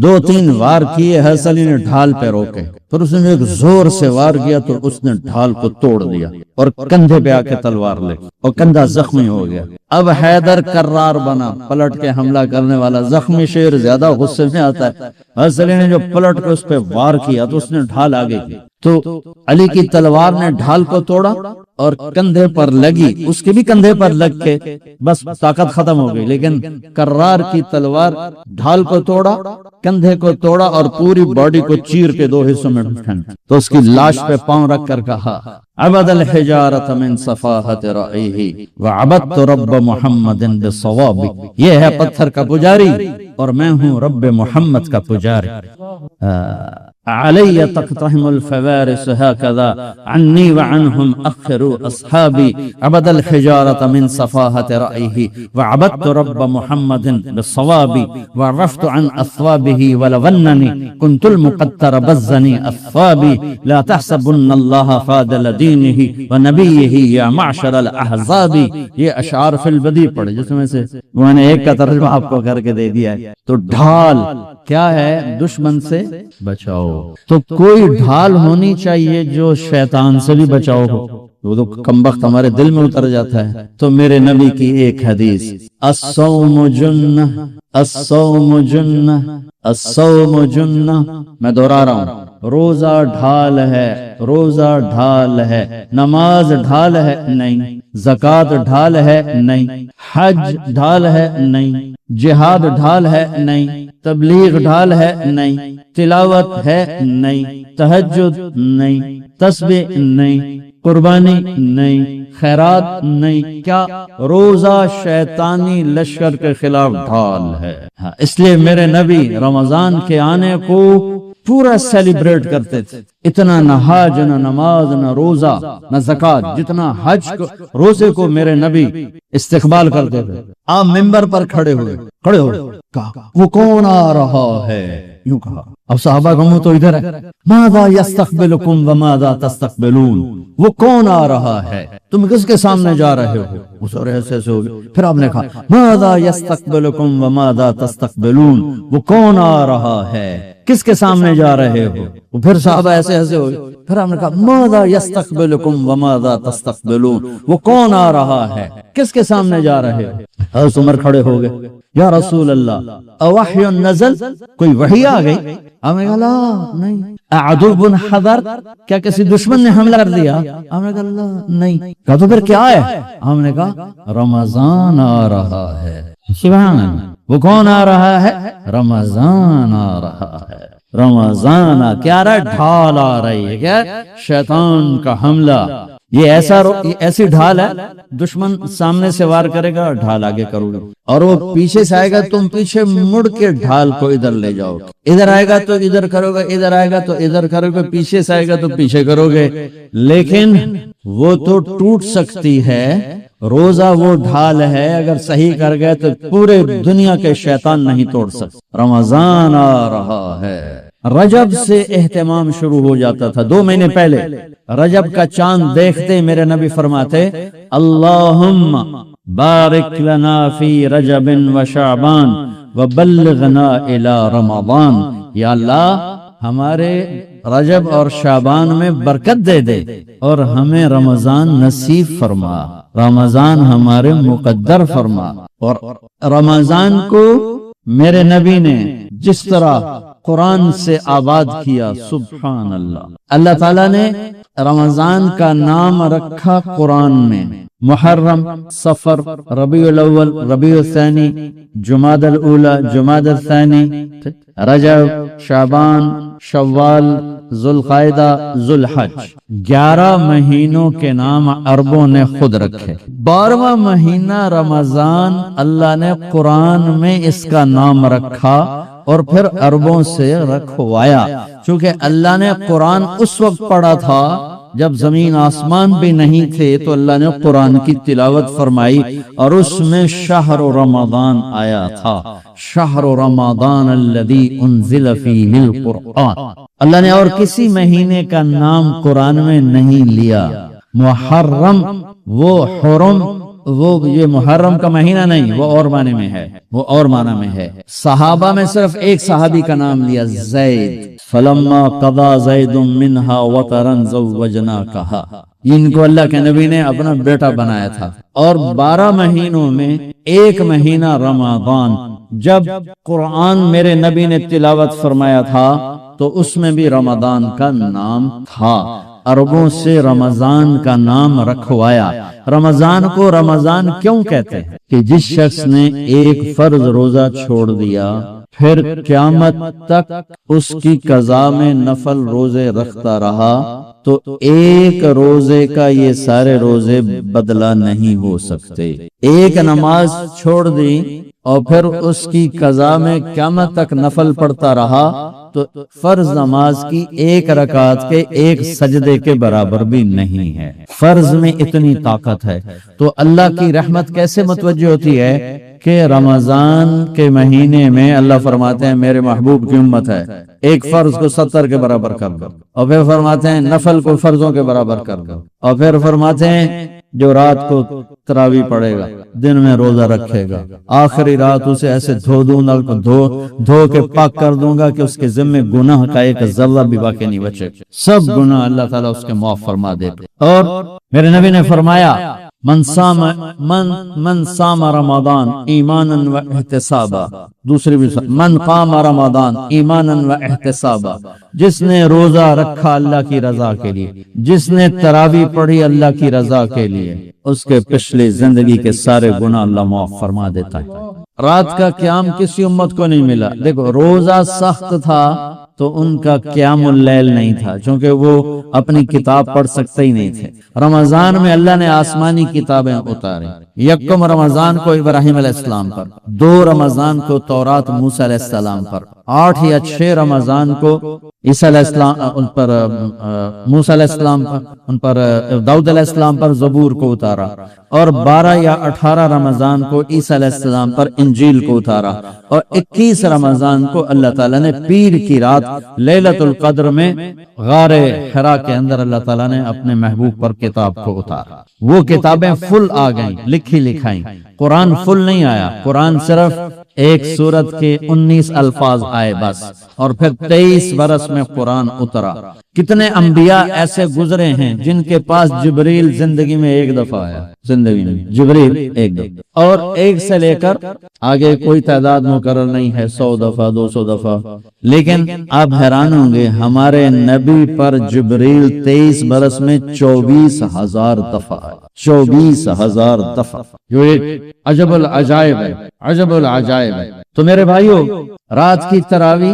2-3 وار کیے، حضرت علی نے ڈھال پہ روکے، پھر اس نے ایک زور سے وار کیا تو اس نے ڈھال کو توڑ دیا اور کندھے پہ آ کے تلوار لے اور کندھا زخمی ہو گیا۔ اب حیدر کرار بنا، پلٹ کے حملہ کرنے والا۔ زخمی شیر زیادہ غصے میں آتا ہے، حضرت علی نے جو پلٹ کے اس پہ وار کیا تو اس نے ڈھال آگے کی، تو علی کی تلوار نے ڈھال کو توڑا اور کندھے پر لگی، اس کے بھی کندھے پر لگ کے بس طاقت ختم ہو گئی، لیکن کرار کی تلوار ڈھال کو توڑا، کندھے کو توڑا اور پوری باڈی کو چیر کے 2 حصوں میں پھینک، تو اس کی لاش پہ پاؤں رکھ کر کہا عبد الحجارۃ من صفاحت رأیہ وعبدت رب محمد بالصواب، یہ ہے پتھر کا پجاری اور میں ہوں رب محمد کا پجاری۔ علی تقتحم الفوارس هكذا عني وعنهم أخروا أصحابي عبد الحجارة من صفاحة رأيه وعبدت رب محمد بالصواب وعرفت عن أثوابه ولونني كنت المقتر بزني أثوابي لا تحسبن الله خاذل دينه ونبيه يا معشر الأحزاب۔ یہ اشعار فی البدیع پڑھے جس میں سے میں نے ایک کا ترجمہ آپ کو کر کے دے دیا ہے۔ تو ڈھال کیا ہے؟ دشمن سے بچاؤ، تو کوئی ڈھال ہونی چاہیے جو شیطان سے بھی بچاؤ ہو، وہ تو کمبخت ہمارے دل میں اتر جاتا ہے۔ تو میرے نبی کی ایک حدیث، الصوم جنہ الصوم جنہ الصوم جنہ، میں دہرا رہا ہوں، روزہ ڈھال ہے، روزہ ڈھال ہے، نماز ڈھال ہے نہیں، زکوٰۃ ڈھال ہے نہیں، حج ڈھال ہے نہیں، جہاد ڈھال ہے نہیں، تبلیغ ڈھال ہے نہیں، تلاوت ہے نہیں، تہجد نہیں، تسبیح نہیں، قربانی نہیں، خیرات نہیں، کیا؟ روزہ شیطانی لشکر کے خلاف ڈھال ہے۔ اس لیے میرے نبی رمضان کے آنے کو پورا سیلیبریٹ کرتے تھے، اتنا نہ حج نہ نماز نہ روزہ نہ زکوٰۃ جتنا حج کو روزے کو میرے نبی استقبال کرتے تھے۔ آپ ممبر پر کھڑے ہوئے کہا وہ کون آ رہا ہے، یوں کہا۔ اب صحابہ کا منہ تو ادھر ہے، ماذا یستقبلکم وماذا تستقبلون، وہ کون آ رہا ہے، تم کس کے سامنے جا رہے ہو؟ اس اور ایسے ہو گئے۔ پھر آپ نے کہا ماذا یستقبلکم وماذا تستقبلون، وہ کون آ رہا ہے، کس کے سامنے جا رہے ہو؟ پھر صحابہ ایسے ایسے ہو گئے۔ پھر ہم نے کہا ماذا یستقبلکم وماذا تستقبلون، وہ کون آ رہا ہے، کس کے سامنے جا رہے ہو؟ حضرت عمر کھڑے ہو گئے، یا رسول اللہ اوحی نزل، کوئی وحی آ گئی؟ ہم نے کہا لا نہیں۔ اعدو بن حضر، کیا کسی دشمن نے حملہ کر دیا؟ ہم نے کہا لا نہیں۔ کہا تو پھر کیا ہے؟ ہم نے کہا رمضان آ رہا ہے۔ سبحان اللہ، وہ کون آ رہا ہے؟ رمضان آ رہا ہے، رمضان کیا رہا؟ ڈھال آ رہی ہے، کیا؟ شیطان کا حملہ۔ یہ ایسی ڈھال ہے، دشمن سامنے سے وار کرے گا اور ڈھال آگے کرو گے، اور وہ پیچھے سے آئے گا، تم پیچھے مڑ کے ڈھال کو ادھر لے جاؤ گے، ادھر آئے گا تو ادھر کرو گے، ادھر آئے گا تو ادھر کرو گے، پیچھے سے آئے گا تو پیچھے کرو گے، لیکن وہ تو ٹوٹ سکتی ہے۔ روزہ وہ ڈھال ہے، اگر صحیح کر گئے تو پورے دنیا کے شیطان نہیں توڑ سکتے۔ رمضان آ رہا ہے، رجب سے اہتمام شروع ہو جاتا تھا، 2 مہینے پہلے رجب کا چاند دیکھتے میرے نبی فرماتے اللہم بارک لنا فی رجب و شعبان وبلغنا الی رمضان، یا اللہ ہمارے رجب اور شعبان میں برکت دے دے اور ہمیں رمضان نصیب فرما، رمضان ہمارے مقدر فرما۔ اور رمضان کو میرے نبی نے جس طرح قرآن سے آباد کیا، سبحان اللہ، اللہ تعالیٰ نے رمضان کا نام رکھا قرآن میں، محرم، صفر، ربیع الاول، ربیع الثانی، جمادی الاولی، جمادی الثانی، رجب، شعبان، شوال، ذوالقعدہ، ذوالحج، 11 مہینوں کے نام عربوں نے خود رکھے۔ 12واں مہینہ رمضان اللہ نے قرآن میں اس کا نام رکھا اور پھر عربوں سے رکھوایا، چونکہ اللہ نے قرآن اس وقت پڑھا تھا جب زمین آسمان بھی نہیں تھے، تو اللہ نے قرآن کی تلاوت فرمائی اور اس میں شہر رمضان آیا تھا، شہر رمضان الذی انزل فیہ القرآن۔ اللہ نے اور کسی مہینے کا نام قرآن میں نہیں لیا۔ محرم، وہ حرم، وہ یہ محرم کا مہینہ نہیں، وہ اور معنی میں ہے، وہ اور معنی میں ہے۔ صحابہ میں صرف ایک صحابی کا نام لیا، زید، فلما قضا زید منہا وطرا زوجناکہا، ان کو اللہ کے نبی نے اپنا بیٹا بنایا تھا۔ اور 12 مہینوں میں ایک مہینہ رمضان، جب قرآن میرے نبی نے تلاوت فرمایا تھا تو اس میں بھی رمضان کا نام تھا، عربوں سے رمضان کا نام رکھوایا۔ رمضان کو رمضان کیوں کہتے ہیں؟ کہ جس شخص نے ایک فرض روزہ چھوڑ دیا، پھر قیامت تک اس کی قضا میں نفل روزے رکھتا رہا، تو ایک روزے کا یہ سارے روزے بدلہ نہیں ہو سکتے۔ ایک نماز چھوڑ دی اور پھر اس کی قضا میں قیامت تک نفل پڑھتا رہا، تو فرض نماز کی ایک رکعت کے ایک سجدے کے برابر بھی نہیں ہے۔ فرض میں اتنی طاقت ہے، تو اللہ کی رحمت کیسے متوجہ ہوتی ہے کہ رمضان کے مہینے میں اللہ فرماتے ہیں میرے محبوب کی امت ہے، ایک فرض کو 70 کے برابر کر دو، اور پھر فرماتے ہیں نفل کو فرضوں کے برابر کر دو، اور پھر فرماتے ہیں جو رات کو تراویح پڑھے گا، دن میں روزہ رکھے گا، آخری رات اسے ایسے دھو دوں گا، دھو کے پاک کر دوں گا کہ اس کے ذمہ گناہ کا ایک ذرہ بھی باقی نہیں بچے، سب گناہ اللہ تعالیٰ اس کے معاف فرما دے۔ اور میرے نبی نے فرمایا من صام رمضان ایمانا و احتسابا، دوسری بھی من قام رمضان ایمانا و احتسابا، جس نے روزہ رکھا اللہ کی رضا کے لیے، جس نے تراویح پڑھی اللہ کی رضا کے لیے، اس کے پچھلی زندگی کے سارے گناہ اللہ معاف فرما دیتا ہے۔ رات کا قیام کسی امت کو نہیں ملا، دیکھو روزہ سخت تھا تو ان کا قیام اللیل نہیں تھا، چونکہ وہ اپنی کتاب پڑھ سکتے ہی نہیں تھے۔ رمضان میں اللہ نے آسمانی کتابیں اتاری، یکم رمضان کو ابراہیم علیہ السلام پر، 2 رمضان کو تورات موسیٰ علیہ السلام پر، 8 یا 6 رمضان کو عیسیٰ علیہ السلام ان پر، موسیٰ علیہ السلام پر، ان پر داؤد علیہ السلام پر زبور کو اتارا، اور 12 یا 18 رمضان کو عیسیٰ علیہ السلام پر انجیل کو اتارا، اور 21 رمضان کو اللہ تعالیٰ نے پیر کی رات لیلۃ القدر میں غار حرا کے اندر اللہ تعالیٰ نے اپنے محبوب پر کتاب کو اتارا۔ وہ کتابیں فل آ گئیں، لکھی لکھائیں، قرآن فل نہیں آیا، قرآن صرف ایک سورت کے 19 الفاظ آئے بس، اور پھر 23 برس میں قرآن اترا۔ کتنے انبیاء ایسے گزرے ہیں جن کے پاس جبریل زندگی میں ایک دفعہ آیا، زندگی میں جبریل ایک دفعہ، اور ایک سے لے کر آگے کوئی تعداد مقرر نہیں ہے، 100 دفعہ 200 دفعہ، لیکن آپ حیران ہوں گے ہمارے نبی پر جبریل 23 برس میں 24,000 دفعہ آئے، 24,000 دفعہ، جو ایک عجب العجائب ہے، عجب العجائب ہے۔ تو میرے بھائیو، رات کی تراویح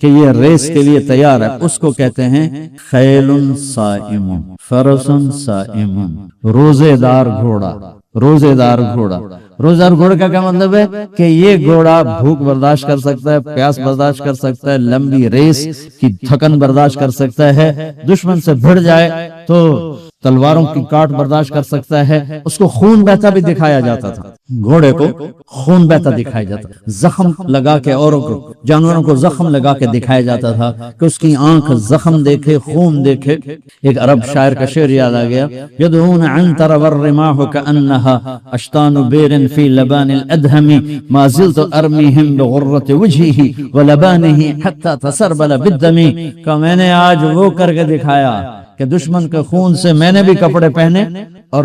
کہ یہ ریس کے لیے تیار ہے، اس کو کہتے ہیں خیل صائم، فرس صائم، روزے دار گھوڑا، روزے دار گھوڑا۔ روزے دار گھوڑے کا کیا مطلب ہے کہ یہ گھوڑا بھوک برداشت کر سکتا ہے، پیاس برداشت کر سکتا ہے، لمبی ریس کی تھکن برداشت کر سکتا ہے، دشمن سے بھڑ جائے تو تلواروں کی کاٹ برداشت کر سکتا ہے۔ اس کو خون بہتا بھی دکھایا جاتا تھا، گھوڑے کو خون بہتا دکھایا جاتا، زخم لگا کے اوروں کو، جانوروں کو زخم لگا کے دکھایا جاتا تھا کہ اس کی آنکھ زخم دیکھے، خون دیکھے۔ ایک عرب شاعر کا شعر یاد آ گیا، یدعون عنتر والرماح كأنها اشتان بیر فی لبان الادهم ما زلت ارمیہم بغرة وجهه ولبانه حتى تسربل بالدم، کہ میں نے آج وہ کر کے دکھایا کہ دشمن کے خون سے میں نے بھی کپڑے پہنے اور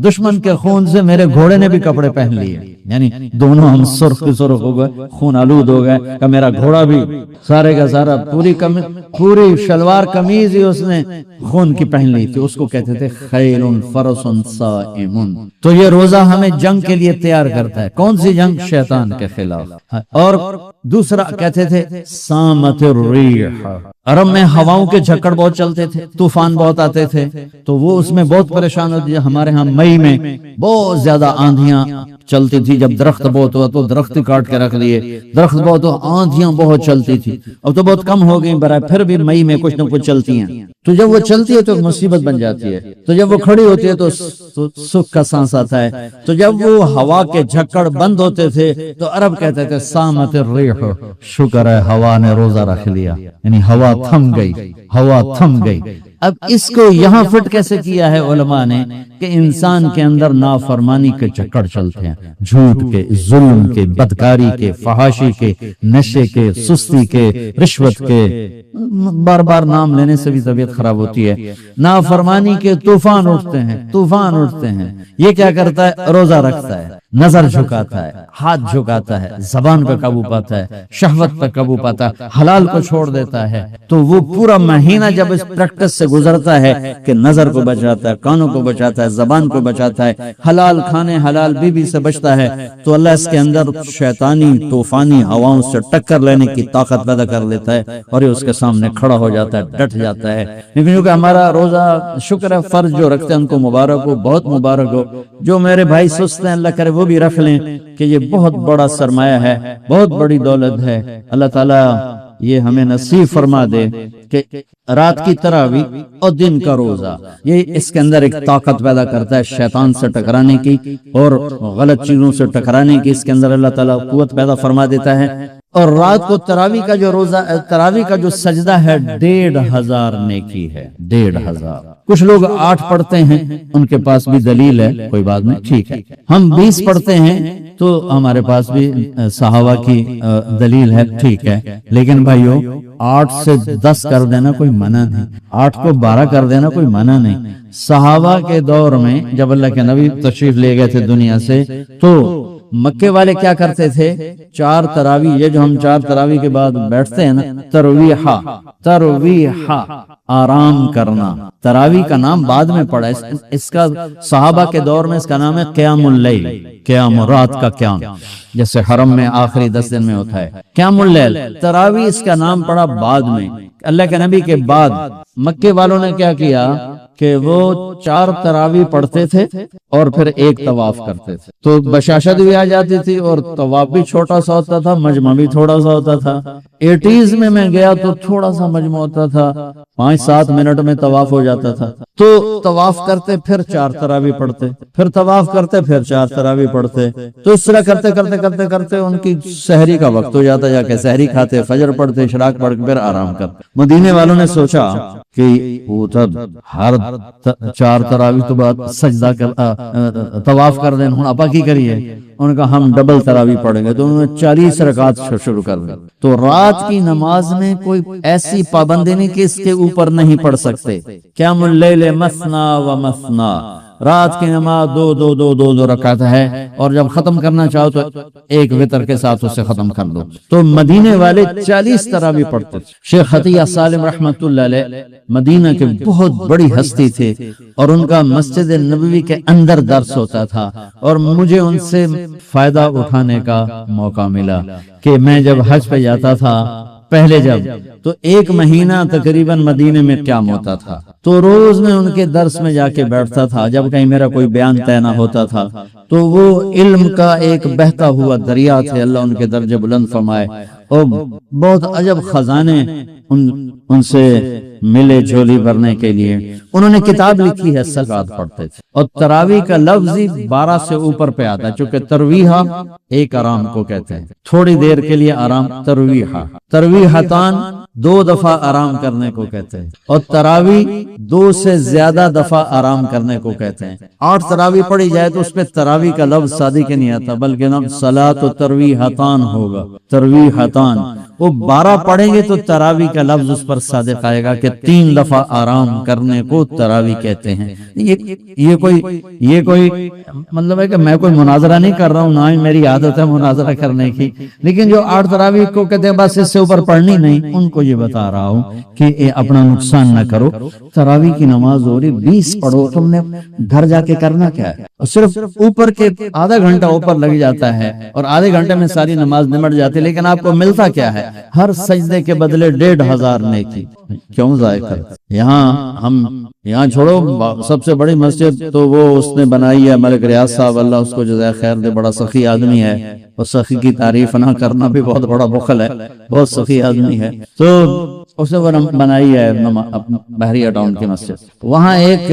دشمن کے خون سے میرے گھوڑے نے بھی کپڑے پہن لیے، یعنی دونوں ہم سرخ کی سرخ ہو گئے، خون آلود ہو گئے، کہ میرا گھوڑا بھی سارے کا سارا پوری شلوار قمیض ہی اس نے خون کی پہن لی تھی۔ اس کو کہتے تھے خیل فرس صائم۔ تو یہ روزہ ہمیں جنگ کے لیے تیار کرتا ہے۔ کون سی جنگ؟ شیطان کے خلاف۔ اور دوسرا کہتے تھے سامت الریح، عرب میں ہواؤں کے جھکڑ بہت چلتے تھے، طوفان بہت آتے تھے، تو وہ اس میں بہت پریشان ہوتی ہے۔ ہمارے ہاں مئی میں بہت زیادہ آندھیاں چلتی تھی، جب درخت بہت ہوا تو درخت کاٹ کے رکھ لیے، درخت بہت ہوا، آندھیاں بہت چلتی تھی، اب تو بہت کم ہو گئی برائے، پھر بھی مئی میں کچھ نہ کچھ چلتی ہیں۔ تو جب وہ چلتی ہے تو مصیبت بن جاتی ہے، تو جب وہ کھڑی ہوتی ہے تو سکھ کا سانس آتا ہے۔ تو جب وہ ہوا کے جھکڑ بند ہوتے تھے تو عرب کہتے تھے سامت الریح، شکر ہے ہوا نے روزہ رکھ لیا، یعنی ہوا تھم گئی، ہوا تھم گئی۔ اب اس کو یہاں فٹ کیسے کیا ہے علماء نے کہ انسان کے اندر نافرمانی کے چکر چلتے ہیں، جھوٹ کے، ظلم کے، بدکاری کے، فحاشی کے، نشے کے، سستی کے، رشوت کے، بار بار نام لینے سے بھی طبیعت خراب ہوتی ہے۔ نافرمانی کے طوفان اٹھتے ہیں، طوفان اٹھتے ہیں۔ یہ کیا کرتا ہے؟ روزہ رکھتا ہے، نظر جھکاتا ہے، ہاتھ جھکاتا ہے، زبان پہ قابو پاتا ہے، شہوت پہ قابو پاتا ہے، حلال کو چھوڑ دیتا ہے۔ تو وہ پورا مہینہ جب اس پریکٹس سے گزرتا ہے کہ نظر کو بچاتا ہے، کانوں کو بچاتا ہے، زبان کو بچاتا ہے، حلال کھانے، حلال بیوی سے بچتا ہے، تو اللہ اس کے اندر شیطانی طوفانی ہواؤں سے ٹکر لینے کی طاقت پیدا کر لیتا ہے اور یہ اس کے سامنے کھڑا ہو جاتا ہے، ڈٹ جاتا ہے۔ لیکن کیونکہ ہمارا روزہ شکر ہے فرض جو رکھتے ہیں ان کو مبارک ہو، بہت مبارک ہو۔ جو میرے بھائی سست ہیں اللہ کرے وہ بھی رکھ لیں کہ یہ بہت بڑا سرمایہ ہے، بہت بڑی دولت ہے۔ اللہ تعالیٰ یہ ہمیں نصیب فرما دے کہ رات کی تراویح اور دن کا روزہ، یہ اس کے اندر ایک طاقت پیدا کرتا ہے شیطان سے ٹکرانے کی اور غلط چیزوں سے ٹکرانے کی، اس کے اندر اللہ تعالیٰ قوت پیدا فرما دیتا ہے۔ اور رات کو تراویح کا جو روزہ، تراویح کا جو سجدہ ہے 1500 نیکی ہے، 1500۔ کچھ لوگ 8 پڑھتے ہیں، ان کے پاس بھی دلیل ہے، کوئی بات نہیں، ٹھیک ہے۔ ہم 20 پڑھتے ہیں تو ہمارے پاس بھی صحابہ کی دلیل ہے، ٹھیک ہے۔ لیکن بھائیو 8 سے 10 کر دینا کوئی منع نہیں، 8 کو 12 کر دینا کوئی منع نہیں۔ صحابہ کے دور میں جب اللہ کے نبی تشریف لے گئے تھے دنیا سے تو مکے والے کیا کرتے تھے؟ 4 تراویح، یہ جو ہم 4 تراویح کے بعد بیٹھتے ہیں نا، ترویحہ آرام کرنا، تراویح کا نام بعد میں پڑا، اس کا صحابہ کے دور میں اس کا نام ہے قیام اللیل، قیام رات کا قیام، جیسے حرم میں آخری 10 دن میں ہوتا ہے قیام اللیل۔ تراویح اس کا نام پڑا بعد میں، اللہ کے نبی کے بعد۔ مکے والوں نے کیا کیا کہ وہ 4 تراویح پڑھتے تھے اور پھر ایک طواف کرتے تھے، تو بشاشت بھی آ جاتی تھی اور طواف بھی چھوٹا سا ہوتا تھا، مجمع بھی تھوڑا سا ہوتا تھا۔ 80s میں گیا تو تھوڑا سا مجمع ہوتا تھا، 5-7 منٹ میں طواف ہو جاتا تھا۔ تو طواف کرتے پھر 4 تراویح پڑھتے، پھر طواف کرتے پھر 4 تراویح پڑھتے، تو اس طرح کرتے کرتے کرتے کرتے ان کی سحری کا وقت ہو جاتا، جا کے سحری کھاتے، فجر پڑھتے، اشراق پڑھ کے پھر آرام کرتے۔ مدینے والوں نے سوچا کہ وہ تب ہر 4 تراویح تو بعد سجدہ طواف کر دیں، ہن اپا کی کریے؟ ان کا ہم ڈبل تراویح پڑھیں گے، تو انہوں نے 40 رکعات شروع کر دی۔ تو رات کی نماز میں کوئی ایسی پابندی نہیں کہ اس کے اوپر نہیں پڑھ سکتے۔ قیام اللیل مثنا و مثنا، رات کی نماز 2 رکعت ہے، اور جب ختم کرنا چاہو تو ایک وتر کے ساتھ اسے ختم کر دو۔ تو مدینے والے 40 تراویح پڑھتے تھے۔ شیخ عطیہ سالم رحمت اللہ علیہ مدینہ کے بہت بڑی ہستی تھے اور ان کا مسجد نبوی کے اندر درس ہوتا تھا، اور مجھے ان سے فائدہ اٹھانے کا موقع ملا کہ میں جب حج پہ جاتا تھا پہلے جب تو ایک مہینہ تقریباً مدینے میں قیام ہوتا تھا، تو روز میں ان کے درس میں جا کے بیٹھتا تھا، جب کہیں میرا کوئی بیان طے نہ ہوتا تھا تو وہ علم کا ایک بہتا ہوا دریا تھے، اللہ ان کے درجے بلند فرمائے، اور بہت عجب خزانے ان سے ملے جھولی بھرنے کے لیے۔ انہوں نے کتاب لکھی ہے، سلوات پڑھتے تھے، اور تراویح کا لفظ ہی 12 سے اوپر پہ آتا ہے، چونکہ ترویحہ ایک آرام کو کہتے ہیں، تھوڑی دیر کے لیے آرام ترویحہ، ترویحتان 2 دفعہ آرام کرنے کو کہتے ہیں، اور تراویح 2 سے زیادہ دفعہ آرام کرنے کو کہتے ہیں۔ 8 تراویح پڑھی جائے تو اس پہ تراویح کا لفظ صادق کے نہیں آتا، بلکہ نام صلاۃ و ترویحتان ہوگا، ترویحتان۔ وہ 12 پڑھیں گے تو تراویح کا لفظ اس پر صادق آئے گا کہ 3 دفعہ آرام کرنے کو تراویح کہتے ہیں۔ یہ کوئی مطلب ہے کہ میں کوئی مناظرہ نہیں کر رہا ہوں، نہ ہی میری عادت ہے مناظرہ کرنے کی، لیکن جو 8 تراویح کو کہتے ہیں بس اس سے اوپر پڑھنی نہیں، ان کو یہ بتا رہا ہوں کہ اپنا نقصان نہ کرو۔ تراویح کی نماز ہو رہی 20 پڑھو، تم نے گھر جا کے کرنا کیا ہے؟ اور صرف اوپر کے آدھا گھنٹہ اوپر لگ جاتا ہے اور آدھے گھنٹے میں ساری نماز نمٹ جاتی ہے، لیکن آپ کو ملتا کیا ہے؟ ہر سجدے کے بدلے 1500 نیکی۔ کیوں ضائع کرتے؟ یہاں چھوڑو، سب سے بڑی مسجد تو وہ اس نے بنائی ہے ملک ریاض صاحب، اللہ اس کو جزائے خیر دے، بڑا سخی آدمی ہے، اور سخی کی تعریف نہ کرنا بھی بہت بڑا بخل ہے، بہت سخی آدمی ہے۔ تو اس نے بنائی ہے بحریہ ٹاؤن کی مسجد، وہاں ایک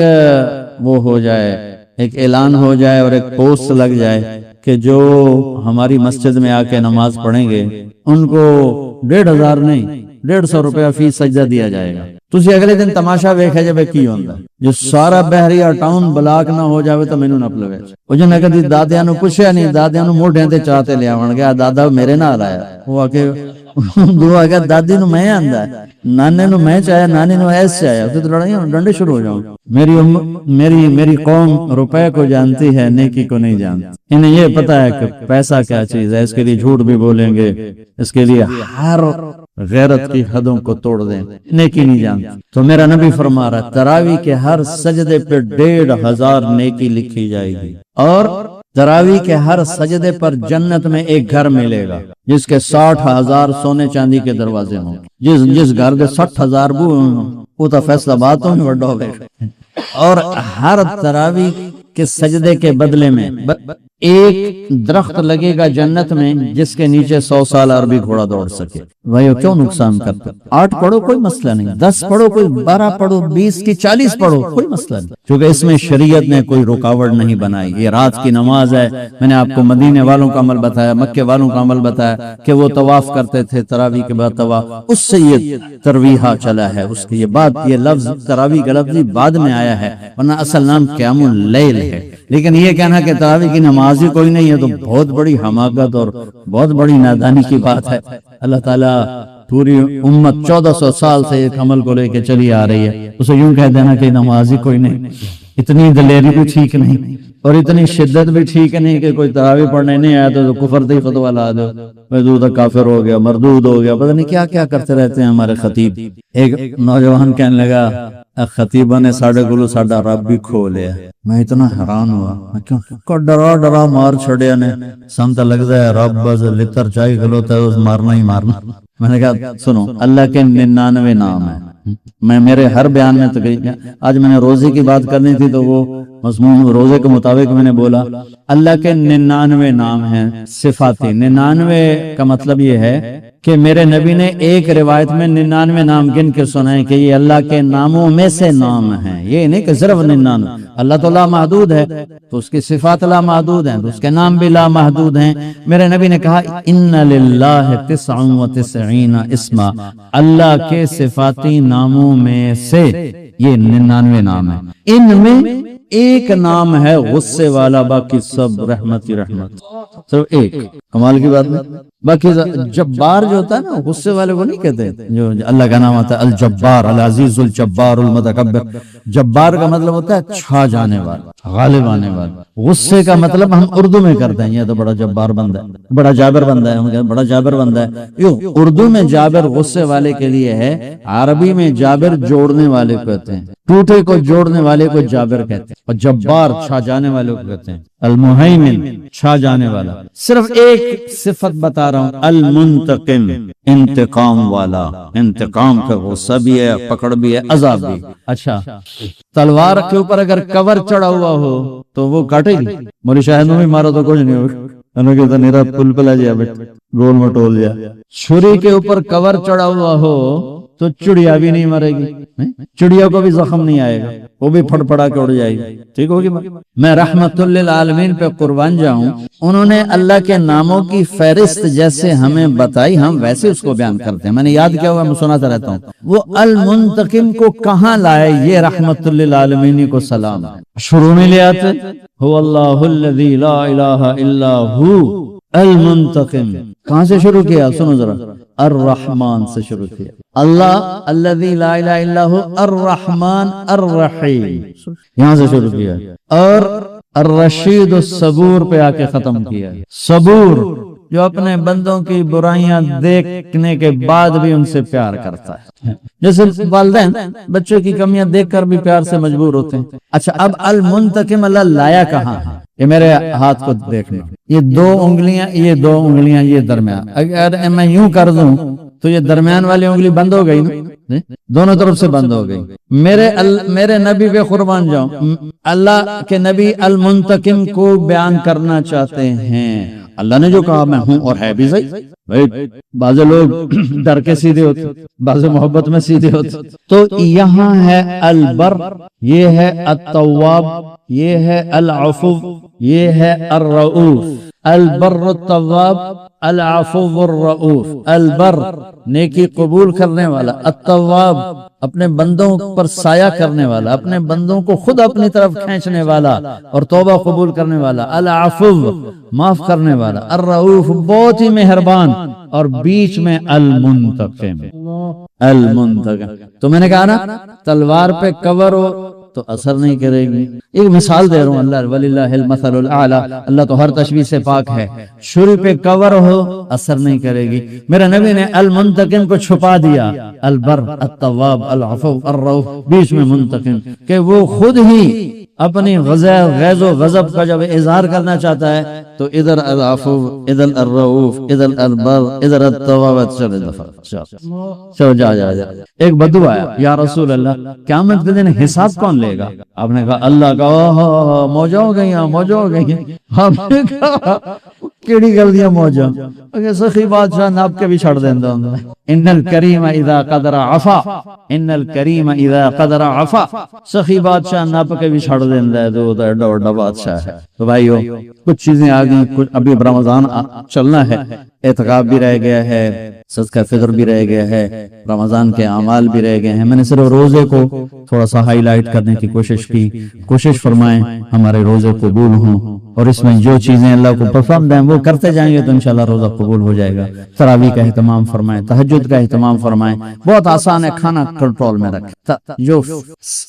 وہ ہو جائے، ایک اعلان ہو جائے اور ایک پوسٹ لگ جائے کہ جو ہماری مسجد میں آ کے نماز پڑھیں گے ان کو 1500 نہیں 150 روپیہ فی سجدہ دیا جائے گا۔ تسی اگلے دن تماشا ویکھے جے کی ہوندا جو سارا بحریہ ٹاؤن بلاک نہ ہو جاوے تو مینوں نہ پلوے۔ او جن کدی دادیاں نو پوچھیا نہیں، دادیاں نو موڈھے تے چاہتے لے آون گیا، دادا میرے نال آیا، وہ آ کے دعا کہ دادی نو میں آندا ہے، نانے نو میں چاہیا، نانی نو ایس چاہیا، تو لڑائیاں ڈنڈے شروع ہو جاؤں۔ میری قوم روپے کو جانتی ہے، نیکی کو نہیں جانتی۔ انہیں یہ پتا ہے کہ پیسہ کیا چیز ہے، اس کے لیے جھوٹ بھی بولیں گے، اس کے لیے ہر غیرت کی حدوں کو توڑ دیں، نیکی نہیں جانتی۔ تو میرا نبی فرما رہا ہے تراویح کے ہر سجدے پہ 1500 نیکی لکھی جائے گی، اور تراویح کے ہر سجدے پر جنت میں ایک گھر ملے گا جس کے 60,000 سونے چاندی کے دروازے ہوں، جس گھر کے 60,000 بو وہ تو فیصلہ باتوں میں بڑا ہو گئے۔ اور ہر تراویح کے سجدے کے بدلے میں ایک درخت لگے گا جنت میں جس کے نیچے 100 سال عربی گھوڑا دوڑ سکے۔ بھائیو کیوں نقصان کرتے؟ 8 پڑھو کوئی مسئلہ نہیں، 10 پڑھو کوئی 12 پڑھو 20 کی 40 پڑھو کوئی مسئلہ نہیں، کیونکہ اس میں شریعت نے کوئی رکاوٹ نہیں بنائی۔ یہ رات کی نماز ہے، میں نے آپ کو مدینے والوں کا عمل بتایا، مکے والوں کا عمل بتایا کہ وہ طواف کرتے تھے تراویح کے بعد طواف، اس سے یہ ترویحہ چلا ہے، اس کی یہ بات، یہ لفظ تراویح کا لفظ بعد میں آیا ہے، ورنہ اصل نام قیام اللیل ہے۔ لیکن یہ کہنا کہ تراویح کی نماز ہی کوئی نہیں ہے تو بہت بڑی حماقت اور بہت بڑی نادانی کی بات ہے۔ اللہ تعالیٰ پوری امت 1400 سال سے ایک عمل کو لے کے چلی آ رہی ہے، اسے یوں کہہ دینا کہ نماز ہی کوئی نہیں، اتنی دلیری بھی ٹھیک نہیں اور اتنی شدت بھی ٹھیک نہیں کہ کوئی تراویح پڑھنے نہیں آیا تو کفر دی فتویٰ لا دو، مردود کافر ہو گیا، مردود ہو گیا، پتہ نہیں کیا کیا کرتے رہتے ہیں ہمارے خطیب۔ ایک نوجوان کہنے لگا خطیبہ نے ساڑھے گلو ساڑھا رب بھی کھو لیا۔ میں اتنا حیران ہوا، کیوں ڈرا مار چھڑیا نے، سمتا لگتا ہے رب بس لتر چاہی گلو تا اس مارنا ہی مارنا۔ میں نے کہا سنو، اللہ کے 99 نام ہیں، میں میرے ہر بیان میں تقریبا، آج میں نے روزے کی بات کرنی تھی تو وہ مضمون روزے کے مطابق میں نے بولا، اللہ کے 99 نام ہیں صفاتی۔ 99 کا مطلب یہ ہے کہ میرے نبی نے ایک روایت میں 99 نام گن کے سنائے کہ یہ اللہ کے ناموں میں سے نام ہیں، یہ نہیں کہ صرف 99۔ اللہ تو لا محدود ہے تو اس کی صفات لا محدود ہیں تو اس کے نام بھی لا محدود ہیں۔ میرے نبی نے کہا ان للہ 99 اسما، اللہ کے صفاتی ناموں میں سے یہ 99 نام ہیں، ان میں ایک نام ہے غصے والا، باقی سب رحمت ہی رحمت، صرف ایک۔ کمال کی بات نہیں، باقی جبار جو ہوتا ہے نا، غصے والے کو نہیں کہتے، جو اللہ کا نام ہوتا ہے الجبار، العزیز الجبار المتکبر۔ جبار کا مطلب ہوتا ہے چھا جانے والا، غالب آنے والا۔ غصے کا مطلب ہم اردو میں کرتے ہیں، یہ تو بڑا جبار بندہ ہے، بڑا جابر بندہ ہے، ہم کہتے ہیں بڑا جابر بندہ ہے۔ یوں اردو میں جابر غصے والے کے لیے ہے، عربی میں جابر جوڑنے والے کو کہتے ہیں، ٹوٹے کو جوڑنے والے کو جابر کہتے ہیں، اور جبار چھا جانے والے کو کہتے ہیں، المہیمن چھا جانے والا۔ صرف ایک صفت بتا رہا رہا ہوں، المنتقم، انتقام والا، انتقام کا غصہ بھی ہے، پکڑ بھی ہے، عذاب بھی۔ اچھا تلوار کے اوپر اگر کور چڑھا ہوا ہو تو وہ کاٹے گی؟ مولی شاہد میں بھی مارا تو کچھ نہیں ہوگا، انہوں کہتا نیرا پل پلا جیا بیٹھ گول مٹول جا۔ چھری کے اوپر کور چڑھا ہوا ہو تو چڑیا بھی نہیں مرے گی، چڑیا کو بھی زخم نہیں آئے گا، وہ بھی پھڑ پڑا کے اڑ جائے گی، ٹھیک ہوگی۔ میں رحمت للعالمین پہ قربان جاؤں، انہوں نے اللہ کے ناموں کی فہرست جیسے ہمیں بتائی، ہم ویسے اس کو بیان کرتے ہیں۔ میں نے یاد کیا ہوا، میں سناتا رہتا ہوں۔ وہ المنتقم کو کہاں لائے؟ یہ رحمت للعالمین کو سلام ہے۔ شروع میں لے آتے هو اللہ الذی لا الہ الا ہو المنتقم، کہاں سے شروع کیا؟ سنو ذرا، الرحمن سے شروع کیا۔ اللہ الذی لا الہ الا ہو الرحمن الرحیم، یہاں سے شروع کیا، اور الرشید الصبور پہ آ کے ختم کیا۔ صبور جو اپنے بندوں کی برائیاں دیکھنے کے بعد بھی ان سے پیار کرتا ہے، جیسے والدین بچوں کی کمیاں دیکھ کر بھی پیار سے مجبور ہوتے ہیں۔ اچھا اب المنتقم اللہ لایا کہاں ہے؟ یہ میرے ہاتھ کو دیکھنا، یہ دو انگلیاں یہ درمیان، اگر میں یوں کر دوں تو یہ درمیان والی انگلی بند ہو گئی نا، دونوں طرف سے بند ہو گئی۔ میرے نبی پہ قربان جاؤں، اللہ کے نبی المنتقم کو بیان کرنا چاہتے ہیں۔ اللہ نے جو کہا میں ہوں اور ہے بھی صحیح، بعض لوگ ڈر کے سیدھے ہوتے، بعض محبت میں سیدھے ہوتے۔ تو یہاں ہے البر، یہ ہے التواب، یہ ہے العفو، یہ ہے الرؤوف۔ البر التواب، العفو الرؤوف۔ البر نیکی قبول کرنے والا، التواب اپنے بندوں پر سایہ کرنے والا، اپنے بندوں کو خود اپنی طرف کھینچنے والا اور توبہ قبول کرنے والا، العفو معاف کرنے والا، الرؤوف بہت ہی مہربان، اور بیچ میں المنتقم۔ المنتقم تو میں نے کہا نا تلوار پہ کور ہو تو اثر نہیں کرے گی۔ ایک مثال دے رہا ہوں، اللہ وللہ المثل الاعلی، اللہ تو ہر تشبیہ سے پاک ہے۔ شروع پہ کور ہو اثر نہیں کرے گی۔ میرے نبی نے المنتقم کو چھپا دیا، البر التواب العفو الرؤوف، بیچ میں منتقم، کہ وہ خود ہی اپنی غیظ و غضب کا جب اظہار کرنا چاہتا ہے تو ادھر العفو، ادھر الرؤوف، ادھر البر، ادھر التواب، چلو جا۔ ایک بدو آیا، یا رسول اللہ قیامت کے دن حساب کون لے گا؟ آپ نے کہا اللہ کا۔ موجہ ہو گئی، آپ نے کہا کیڑی کر دیا موجہ؟ سخی بادشاہ ناپ کے بھی چھڑ دیں دو۔ ان الکریم اذا قدر عفا، ان الکریم اذا قدر عفا، سخی بادشاہ ناپ کے بھی چھڑ دیں دو، ڈوڑا بادشاہ ہے۔ تو بھائیو کچھ چیزیں آگئی، کچھ ابھی رمضان چلنا ہے، اعتکاف بھی رہ گیا ہے، صدقہ فطر بھی رہ گیا ہے، رمضان کے اعمال بھی رہ گئے ہیں۔ میں نے صرف روزے کو تھوڑا سا ہائی لائٹ کرنے کی کوشش فرمائیں ہمارے روزے قبول ہوں، اور اس میں جو چیزیں اللہ کو پسند ہیں وہ کرتے جائیں گے تو انشاءاللہ روزہ قبول ہو جائے گا۔ تراویح کا اہتمام فرمائیں، تہجد کا اہتمام فرمائیں، بہت آسان ہے، کھانا کنٹرول میں رکھیں۔ جو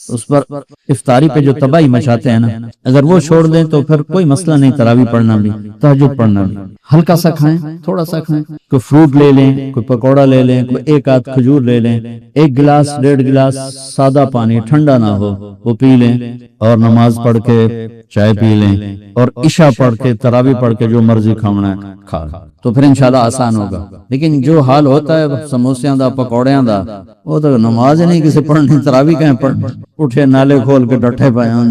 اس پر افطاری پہ جو تباہی مچاتے ہیں نا، اگر وہ چھوڑ دیں تو پھر کوئی مسئلہ نہیں، تراویح پڑھنا بھی، تہجد پڑھنا بھی، ہلکا سا کھائیں، تھوڑا سا کھائیں، کوئی فروٹ لے لیں، کوئی پکوڑا لے لیں، کوئی ایک آدھ کھجور لے لیں، 1 گلاس 1.5 گلاس سادہ پانی ٹھنڈا نہ ہو وہ پی لیں، اور نماز پڑھ کے چائے پی لیں، اور عشاء پڑھ کے تراویح پڑھ کے جو مرضی کھانا ہے کھا، تو پھر انشاءاللہ آسان ہوگا۔ لیکن جو حال ہوتا ہے سموسیاں دا پکوڑیاں دا، وہ تو نماز نہیں کسی پڑھنی، تراویح کہیں پڑھ، اٹھے نالے کھول کے ڈٹھے پائے ہوں۔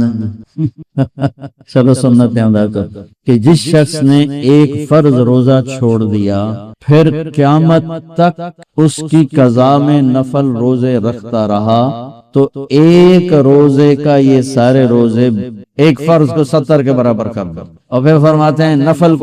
چلو سنتیں ادا کر کہ جس شخص نے ایک فرض روزہ چھوڑ دیا پھر قیامت تک اس کی قضا میں نفل روزے رکھتا رہا تو ایک روزے کا یہ سارے روزے ایک فرض کو 70 کے برابر کر دو، اور پھر فرماتے ہیں نفل کو